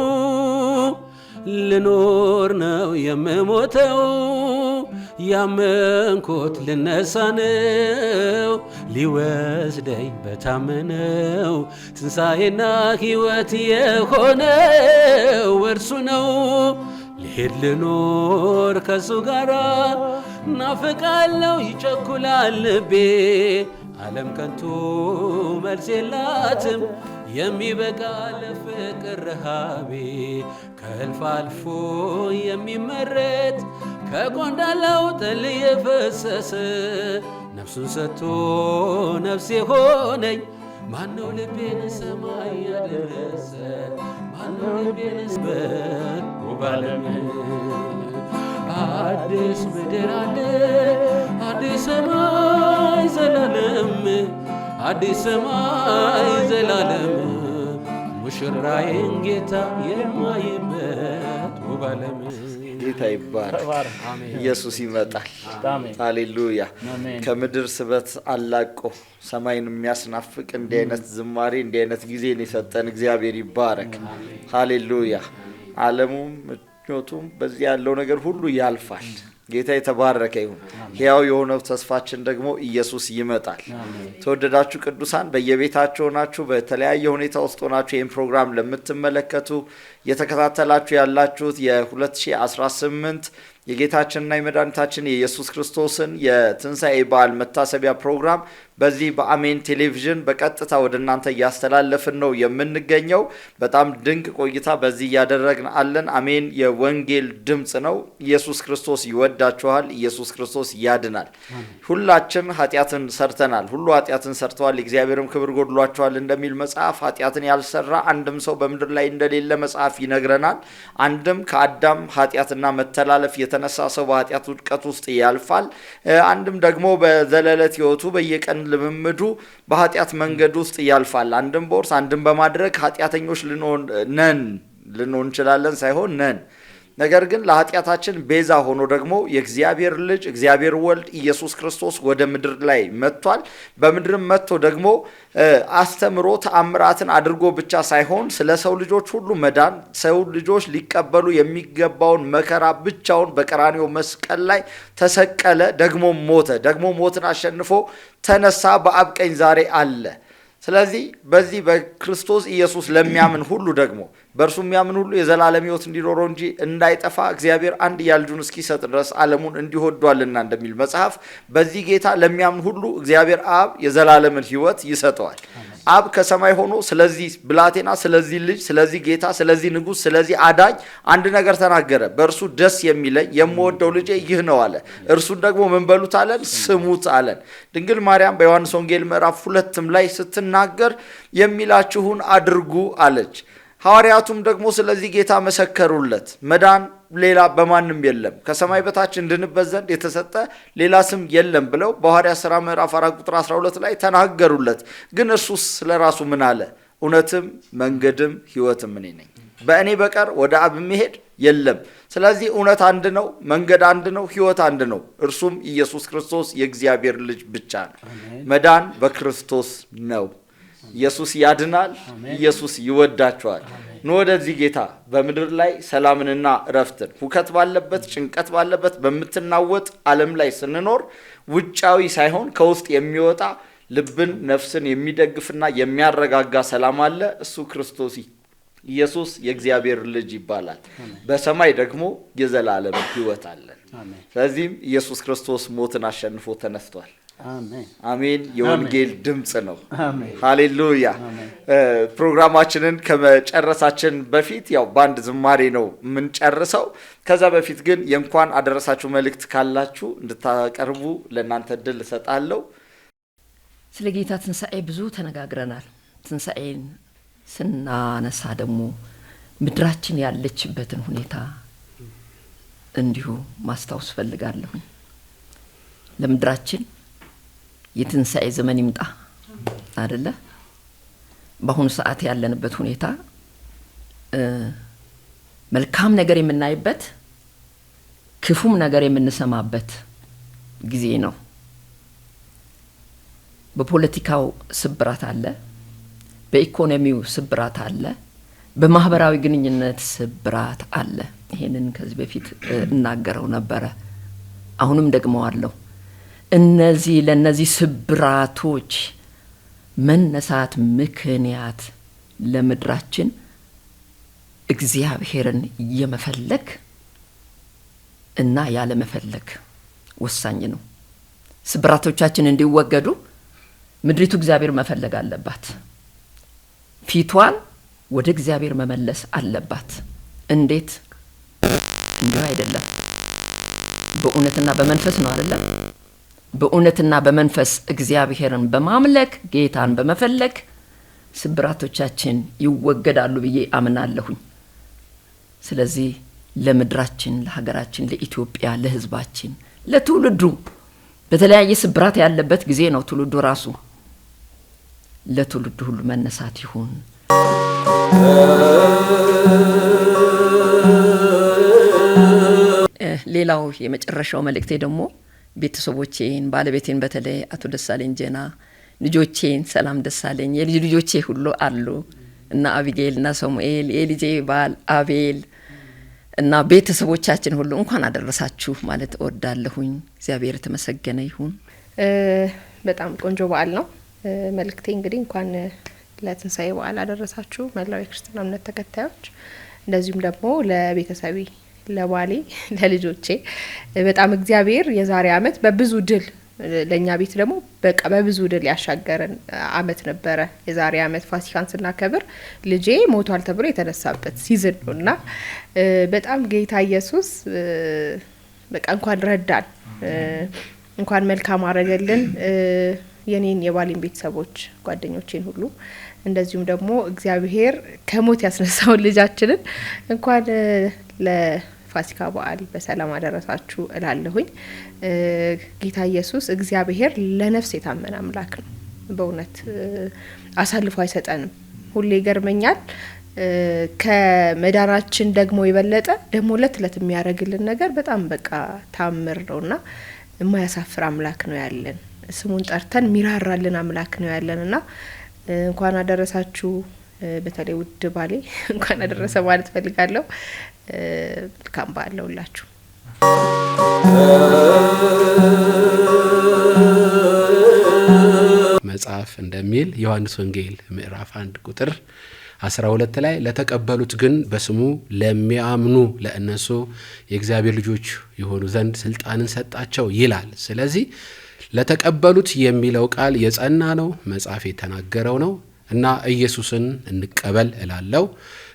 ልኖር ነው የምሞተው ያመንኮት ልነሳ ነው ሊወስደኝ በታመነው ትንሣኤና ሕይወት የሆነው እርሱ ነው። ልሄድ ልኖር ከሱ ጋራ ናፍቃለው ይቸኩላል ልቤ ዓለም ከንቱ መልስ የላትም የሚበቃ ለፍቅር ረሃቤ ከእልፍ አልፎ የሚመረት ከቆንዳላው ጠል የፈሰሰ ነፍሱን ሰጥቶ ነፍሴ ሆነኝ ማነው ልቤን ሰማይ ያደረሰ ማነው ልቤን ስበር ውባለም አዲስ ምድር አለ አዲስ ሰማይ ዘላለም አዲስ ሰማይ ዘላለም ሙሽራዬን ጌታ የማይበት ውባለም
ጌታ ይባረክ። ኢየሱስ ይመጣል። ሃሌሉያ። ከምድር ስበት አላቆ ሰማይን የሚያስናፍቅ እንዲህ አይነት ዝማሬ እንዲህ አይነት ጊዜን የሰጠን እግዚአብሔር ይባረክ። ሃሌሉያ። ዓለሙም ምኞቱም በዚህ ያለው ነገር ሁሉ ያልፋል። ጌታ የተባረከ ይሁን። ሕያው የሆነው ተስፋችን ደግሞ ኢየሱስ ይመጣል። ተወደዳችሁ ቅዱሳን በየቤታችሁ ሆናችሁ በተለያየ ሁኔታ ውስጥ ሆናችሁ ይህን ፕሮግራም ለምትመለከቱ የተከታተላችሁ ያላችሁት የ2018 የጌታችንና የመድኃኒታችን የኢየሱስ ክርስቶስን የትንሣኤ በዓል መታሰቢያ ፕሮግራም በዚህ በአሜን ቴሌቪዥን በቀጥታ ወደ እናንተ እያስተላለፍን ነው የምንገኘው። በጣም ድንቅ ቆይታ በዚህ እያደረግን አለን። አሜን የወንጌል ድምፅ ነው። ኢየሱስ ክርስቶስ ይወዳችኋል። ኢየሱስ ክርስቶስ ያድናል። ሁላችን ኃጢአትን ሰርተናል፣ ሁሉ ኃጢአትን ሰርተዋል፣ የእግዚአብሔርም ክብር ጎድሏቸዋል እንደሚል መጽሐፍ ኃጢአትን ያልሰራ አንድም ሰው በምድር ላይ እንደሌለ መጽሐፍ ይነግረናል። አንድም ከአዳም ኃጢአትና መተላለፍ የተነሳ ሰው በኃጢአት ውድቀት ውስጥ ያልፋል። አንድም ደግሞ በዘለለት ሕይወቱ በየቀን ልምምዱ በኃጢአት መንገድ ውስጥ ያልፋል። አንድም በውርስ አንድም በማድረግ ኃጢአተኞች ልንሆን እንችላለን ሳይሆን ነን። ነገር ግን ለኃጢአታችን ቤዛ ሆኖ ደግሞ የእግዚአብሔር ልጅ እግዚአብሔር ወልድ ኢየሱስ ክርስቶስ ወደ ምድር ላይ መጥቷል። በምድርም መጥቶ ደግሞ አስተምሮ ተአምራትን አድርጎ ብቻ ሳይሆን ስለ ሰው ልጆች ሁሉ መዳን ሰው ልጆች ሊቀበሉ የሚገባውን መከራ ብቻውን በቀራንዮ መስቀል ላይ ተሰቀለ፣ ደግሞ ሞተ፣ ደግሞ ሞትን አሸንፎ ተነሳ፣ በአብ ቀኝ ዛሬ አለ። ስለዚህ በዚህ በክርስቶስ ኢየሱስ ለሚያምን ሁሉ ደግሞ በእርሱ የሚያምን ሁሉ የዘላለም ሕይወት እንዲኖረው እንጂ እንዳይጠፋ እግዚአብሔር አንድያ ልጁን እስኪሰጥ ድረስ ዓለሙን እንዲወዷልና እንደሚል መጽሐፍ በዚህ ጌታ ለሚያምን ሁሉ እግዚአብሔር አብ የዘላለምን ሕይወት ይሰጠዋል። አብ ከሰማይ ሆኖ ስለዚህ ብላቴና፣ ስለዚህ ልጅ፣ ስለዚህ ጌታ፣ ስለዚህ ንጉሥ፣ ስለዚህ አዳኝ አንድ ነገር ተናገረ። በእርሱ ደስ የሚለኝ የምወደው ልጄ ይህ ነው አለ። እርሱን ደግሞ ምን በሉት አለን? ስሙት አለን። ድንግል ማርያም በዮሐንስ ወንጌል ምዕራፍ 2 ላይ ስትናገር የሚላችሁን አድርጉ አለች። ሐዋርያቱም ደግሞ ስለዚህ ጌታ መሰከሩለት። መዳን ሌላ በማንም የለም፣ ከሰማይ በታች እንድንበት ዘንድ የተሰጠ ሌላ ስም የለም ብለው በሐዋርያት ሥራ ምዕራፍ 4 ቁጥር 12 ላይ ተናገሩለት። ግን እርሱስ ስለራሱ ምን አለ? እውነትም መንገድም ሕይወትም እኔ ነኝ፣ በእኔ በቀር ወደ አብ መሄድ የለም። ስለዚህ እውነት አንድ ነው፣ መንገድ አንድ ነው፣ ሕይወት አንድ ነው። እርሱም ኢየሱስ ክርስቶስ የእግዚአብሔር ልጅ ብቻ ነው። መዳን በክርስቶስ ነው። ኢየሱስ ያድናል። ኢየሱስ ይወዳቸዋል። ኑ ወደዚህ ጌታ። በምድር ላይ ሰላምንና እረፍትን፣ ሁከት ባለበት ጭንቀት ባለበት በምትናወጥ ዓለም ላይ ስንኖር ውጫዊ ሳይሆን ከውስጥ የሚወጣ ልብን ነፍስን የሚደግፍና የሚያረጋጋ ሰላም አለ። እሱ ክርስቶስ ኢየሱስ የእግዚአብሔር ልጅ ይባላል። በሰማይ ደግሞ የዘላለም ሕይወት አለን። ስለዚህም ኢየሱስ ክርስቶስ ሞትን አሸንፎ ተነስቷል። አሜን። የወንጌል ድምጽ ነው። ሃሌሉያ። ፕሮግራማችንን ከመጨረሳችን በፊት ያው ባንድ ዝማሬ ነው የምንጨርሰው። ከዛ በፊት ግን የእንኳን አደረሳችሁ መልእክት ካላችሁ እንድታቀርቡ ለእናንተ እድል እሰጣለሁ።
ስለ ጌታ ትንሣኤ ብዙ ተነጋግረናል። ትንሣኤን ስናነሳ ደግሞ ምድራችን ያለችበትን ሁኔታ እንዲሁ ማስታወስ ፈልጋለሁ። ለምድራችን የትንሣኤ ዘመን ይምጣ አይደለ? በአሁኑ ሰዓት ያለንበት ሁኔታ መልካም ነገር የምናይበት፣ ክፉም ነገር የምንሰማበት ጊዜ ነው። በፖለቲካው ስብራት አለ፣ በኢኮኖሚው ስብራት አለ፣ በማህበራዊ ግንኙነት ስብራት አለ። ይሄንን ከዚህ በፊት እናገረው ነበረ፣ አሁንም ደግመዋለሁ። ለነዚህ ስብራቶች መነሳት ምክንያት ለምድራችን እግዚአብሔርን የመፈለግ እና ያለ መፈለግ ወሳኝ ነው። ስብራቶቻችን እንዲወገዱ ምድሪቱ እግዚአብሔር መፈለግ አለባት። ፊቷን ወደ እግዚአብሔር መመለስ አለባት። እንዴት? እንዲሁ አይደለም፣ በእውነትና በመንፈስ ነው አይደለም? በእውነትና በመንፈስ እግዚአብሔርን በማምለክ ጌታን በመፈለግ ስብራቶቻችን ይወገዳሉ ብዬ አምናለሁኝ። ስለዚህ ለምድራችን፣ ለሀገራችን፣ ለኢትዮጵያ፣ ለሕዝባችን፣ ለትውልዱ በተለያየ ስብራት ያለበት ጊዜ ነው ትውልዱ ራሱ። ለትውልዱ ሁሉ መነሳት ይሁን። ሌላው የመጨረሻው መልእክቴ ደግሞ ቤተሰቦቼን፣ ባለቤቴን፣ በተለይ አቶ ደሳለኝ ጀና፣ ልጆቼን ሰላም ደሳለኝ፣ የልጅ ልጆቼ ሁሉ አሉ እና አቢጌል እና ሳሙኤል፣ የልጄ ባል አቤል እና ቤተሰቦቻችን ሁሉ እንኳን አደረሳችሁ ማለት እወዳለሁኝ። እግዚአብሔር የተመሰገነ ይሁን።
በጣም ቆንጆ በዓል ነው። መልእክቴ እንግዲህ እንኳን ለትንሣኤ በዓል አደረሳችሁ መላው የክርስትና እምነት ተከታዮች፣ እንደዚሁም ደግሞ ለቤተሰቢ፣ ለባሌ፣ ለልጆቼ በጣም እግዚአብሔር የዛሬ ዓመት በብዙ ድል ለኛ ቤት ደግሞ በቃ በብዙ ድል ያሻገረን ዓመት ነበረ። የዛሬ ዓመት ፋሲካን ስናከብር ልጄ ሞቷል ተብሎ የተነሳበት ሲዝን ነውና በጣም ጌታ ኢየሱስ በቃ እንኳን ረዳን፣ እንኳን መልካም አረገልን። የኔን የባሌን ቤተሰቦች፣ ጓደኞቼን ሁሉ እንደዚሁም ደግሞ እግዚአብሔር ከሞት ያስነሳውን ልጃችንን እንኳን ለፋሲካ በዓል በሰላም አደረሳችሁ እላለሁኝ። ጌታ ኢየሱስ እግዚአብሔር ለነፍስ የታመነ አምላክ ነው። በእውነት አሳልፎ አይሰጠንም። ሁሌ ይገርመኛል። ከመዳናችን ደግሞ የበለጠ ደግሞ እለት እለት የሚያደርግልን ነገር በጣም በቃ ታምር ነውና የማያሳፍር አምላክ ነው ያለን። ስሙን ጠርተን ሚራራልን አምላክ ነው ያለንና እንኳን አደረሳችሁ። በተለይ ውድ ባሌ እንኳን አደረሰ ማለት ፈልጋለሁ። መልካም በዓል ለሁላችሁ።
መጽሐፍ እንደሚል ዮሐንስ ወንጌል ምዕራፍ 1 ቁጥር 12 ላይ ለተቀበሉት ግን በስሙ ለሚያምኑ ለእነሱ የእግዚአብሔር ልጆች የሆኑ ዘንድ ስልጣንን ሰጣቸው ይላል። ስለዚህ ለተቀበሉት የሚለው ቃል የጸና ነው፣ መጽሐፍ የተናገረው ነው እና ኢየሱስን እንቀበል እላለሁ።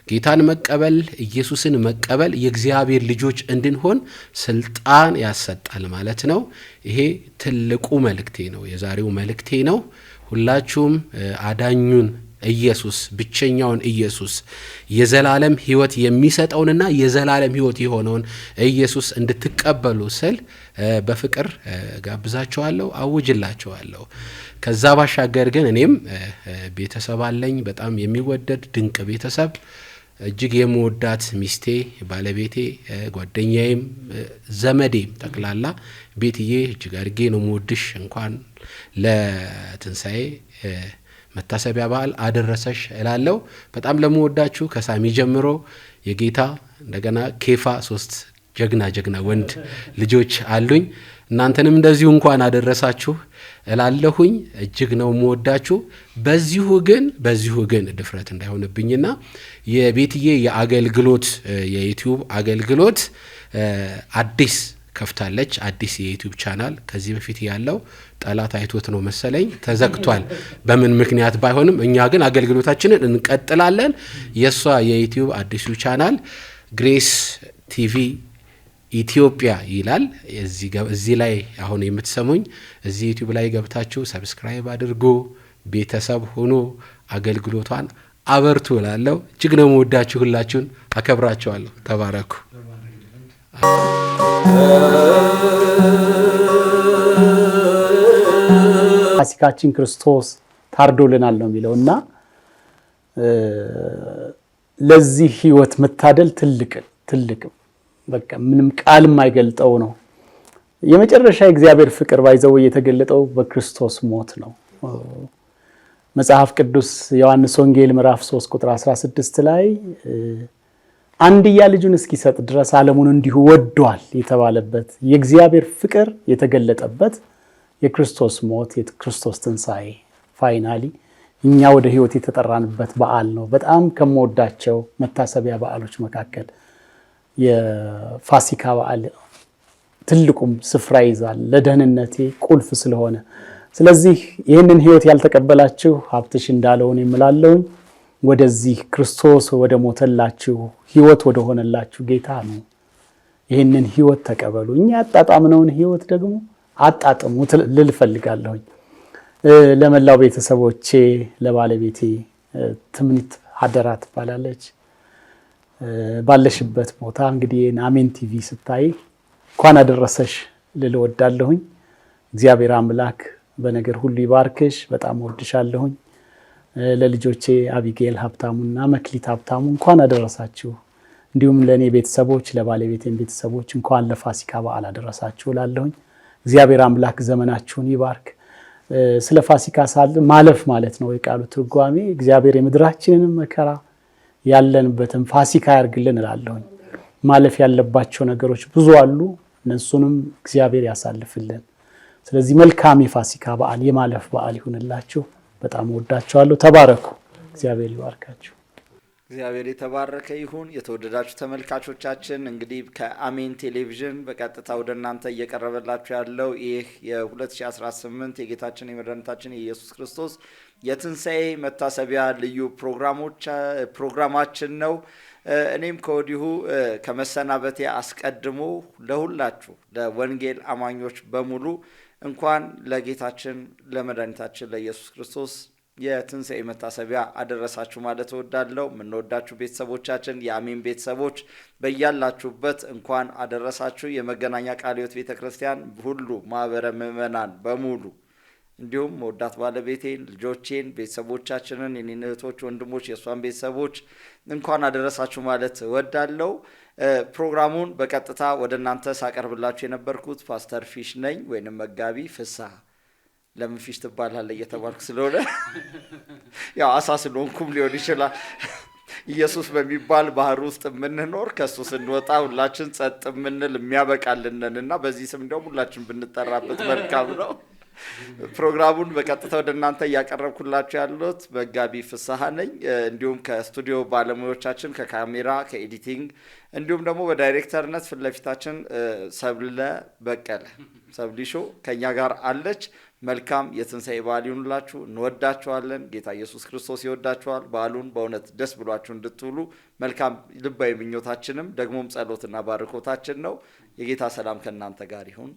ጌታን መቀበል ኢየሱስን መቀበል የእግዚአብሔር ልጆች እንድንሆን ስልጣን ያሰጣል ማለት ነው። ይሄ ትልቁ መልእክቴ ነው፣ የዛሬው መልእክቴ ነው። ሁላችሁም አዳኙን ኢየሱስ ብቸኛውን ኢየሱስ የዘላለም ሕይወት የሚሰጠውንና የዘላለም ሕይወት የሆነውን ኢየሱስ እንድትቀበሉ ስል በፍቅር ጋብዛችኋለሁ፣ አውጅላችኋለሁ። ከዛ ባሻገር ግን እኔም ቤተሰብ አለኝ፣ በጣም የሚወደድ ድንቅ ቤተሰብ፣ እጅግ የምወዳት ሚስቴ፣ ባለቤቴ፣ ጓደኛዬም ዘመዴም ጠቅላላ ቤትዬ እጅግ አድርጌ ነው የምወድሽ። እንኳን ለትንሣኤ መታሰቢያ በዓል አደረሰሽ እላለሁ። በጣም ለምወዳችሁ ከሳሚ ጀምሮ የጌታ እንደገና ኬፋ 3 ጀግና ወንድ ልጆች አሉኝ። እናንተንም እንደዚሁ እንኳን አደረሳችሁ እላለሁኝ። እጅግ ነው የምወዳችሁ። በዚሁ ግን ድፍረት እንዳይሆንብኝና የቤትዬ የአገልግሎት የዩቲዩብ አገልግሎት አዲስ ከፍታለች። አዲስ የዩቲዩብ ቻናል ከዚህ በፊት ያለው ጠላት አይቶት ነው መሰለኝ ተዘግቷል። በምን ምክንያት ባይሆንም እኛ ግን አገልግሎታችንን እንቀጥላለን። የሷ የዩቲዩብ አዲሱ ቻናል ግሬስ ቲቪ ኢትዮጵያ ይላል። እዚህ ላይ አሁን የምትሰሙኝ እዚህ ዩቲዩብ ላይ ገብታችሁ ሰብስክራይብ አድርጉ፣ ቤተሰብ ሆኖ አገልግሎቷን አበርቱ እላለሁ። እጅግ ነው የምወዳችሁ፣ ሁላችሁን አከብራችኋለሁ። ተባረኩ።
ፋሲካችን ክርስቶስ ታርዶልናል ነው የሚለው እና ለዚህ ህይወት መታደል ትልቅ በቃ ምንም ቃል የማይገልጠው ነው። የመጨረሻ እግዚአብሔር ፍቅር ባይዘው የተገለጠው በክርስቶስ ሞት ነው። መጽሐፍ ቅዱስ ዮሐንስ ወንጌል ምዕራፍ 3 ቁጥር 16 ላይ አንድያ ልጁን እስኪሰጥ ድረስ ዓለሙን እንዲሁ ወዷል የተባለበት የእግዚአብሔር ፍቅር የተገለጠበት የክርስቶስ ሞት የክርስቶስ ትንሣኤ ፋይናሊ እኛ ወደ ህይወት የተጠራንበት በዓል ነው። በጣም ከመወዳቸው መታሰቢያ በዓሎች መካከል የፋሲካ በዓል ትልቁም ስፍራ ይዛል ለደህንነቴ ቁልፍ ስለሆነ። ስለዚህ ይህንን ህይወት ያልተቀበላችሁ ሀብትሽ እንዳለውን የምላለው ወደዚህ ክርስቶስ ወደ ሞተላችሁ ህይወት ወደ ሆነላችሁ ጌታ ነው። ይህንን ህይወት ተቀበሉ። እኛ ያጣጣምነውን ህይወት ደግሞ አጣጥሙ ልል ፈልጋለሁ። ለመላው ቤተሰቦቼ፣ ለባለቤቴ ትምኒት አደራ ትባላለች። ባለሽበት ቦታ እንግዲህ አሜን ቲቪ ስታይ እንኳን አደረሰሽ ልል ወዳለሁኝ። እግዚአብሔር አምላክ በነገር ሁሉ ይባርክሽ። በጣም ወድሻለሁኝ። ለልጆቼ አቢጌል ሀብታሙና መክሊት ሀብታሙ እንኳን አደረሳችሁ። እንዲሁም ለኔ ቤተሰቦች፣ ለባለቤቴን ቤተሰቦች እንኳን ለፋሲካ በዓል አደረሳችሁ እላለሁኝ። እግዚአብሔር አምላክ ዘመናችሁን ይባርክ። ስለ ፋሲካ ሳል ማለፍ ማለት ነው የቃሉ ትርጓሜ። እግዚአብሔር የምድራችንን መከራ ያለንበትን ፋሲካ ያርግልን እላለሁኝ። ማለፍ ያለባቸው ነገሮች ብዙ አሉ፣ እነሱንም እግዚአብሔር ያሳልፍልን። ስለዚህ መልካም የፋሲካ በዓል የማለፍ በዓል ይሁንላችሁ። በጣም ወዳችኋለሁ። ተባረኩ። እግዚአብሔር ይባርካችሁ።
እግዚአብሔር የተባረከ ይሁን። የተወደዳችሁ ተመልካቾቻችን እንግዲህ ከአሜን ቴሌቪዥን በቀጥታ ወደ እናንተ እየቀረበላችሁ ያለው ይህ የ2018 የጌታችን የመድኃኒታችን የኢየሱስ ክርስቶስ የትንሣኤ መታሰቢያ ልዩ ፕሮግራማችን ነው። እኔም ከወዲሁ ከመሰናበቴ አስቀድሞ ለሁላችሁ ለወንጌል አማኞች በሙሉ እንኳን ለጌታችን ለመድኃኒታችን ለኢየሱስ ክርስቶስ የትንሣኤ መታሰቢያ አደረሳችሁ ማለት እወዳለሁ። የምንወዳችሁ ቤተሰቦቻችን፣ የአሜን ቤተሰቦች በያላችሁበት እንኳን አደረሳችሁ። የመገናኛ ቃለ ሕይወት ቤተክርስቲያን ሁሉ ማህበረ ምእመናን በሙሉ እንዲሁም መወዳት ባለቤቴን፣ ልጆቼን፣ ቤተሰቦቻችንን፣ የኔን እህቶች፣ ወንድሞች፣ የእሷን ቤተሰቦች እንኳን አደረሳችሁ ማለት እወዳለሁ። ፕሮግራሙን በቀጥታ ወደ እናንተ ሳቀርብላችሁ የነበርኩት ፓስተር ፊሽ ነኝ ወይንም መጋቢ ፍስሐ። ለምን ፊሽ ትባላለህ እየተባልኩ ስለሆነ ያው አሳ ስለሆንኩም ሊሆን ይችላል። ኢየሱስ በሚባል ባህር ውስጥ የምንኖር ከሱ ስንወጣ ሁላችን ጸጥ የምንል የሚያበቃልነን እና በዚህ ስም እንደውም ሁላችን ብንጠራበት መልካም ነው። ፕሮግራሙን በቀጥታ ወደ እናንተ እያቀረብኩላችሁ ያለሁት መጋቢ ፍስሐ ነኝ። እንዲሁም ከስቱዲዮ ባለሙያዎቻችን ከካሜራ ከኤዲቲንግ እንዲሁም ደግሞ በዳይሬክተርነት ፊት ለፊታችን ሰብለ በቀለ ሰብሊሾ ከኛ ጋር አለች። መልካም የትንሣኤ በዓል ይሁንላችሁ። እንወዳችኋለን። ጌታ ኢየሱስ ክርስቶስ ይወዳችኋል። በዓሉን በእውነት ደስ ብሏችሁ እንድትውሉ መልካም ልባዊ ምኞታችንም ደግሞም ጸሎትና ባርኮታችን ነው። የጌታ ሰላም ከእናንተ ጋር ይሁን።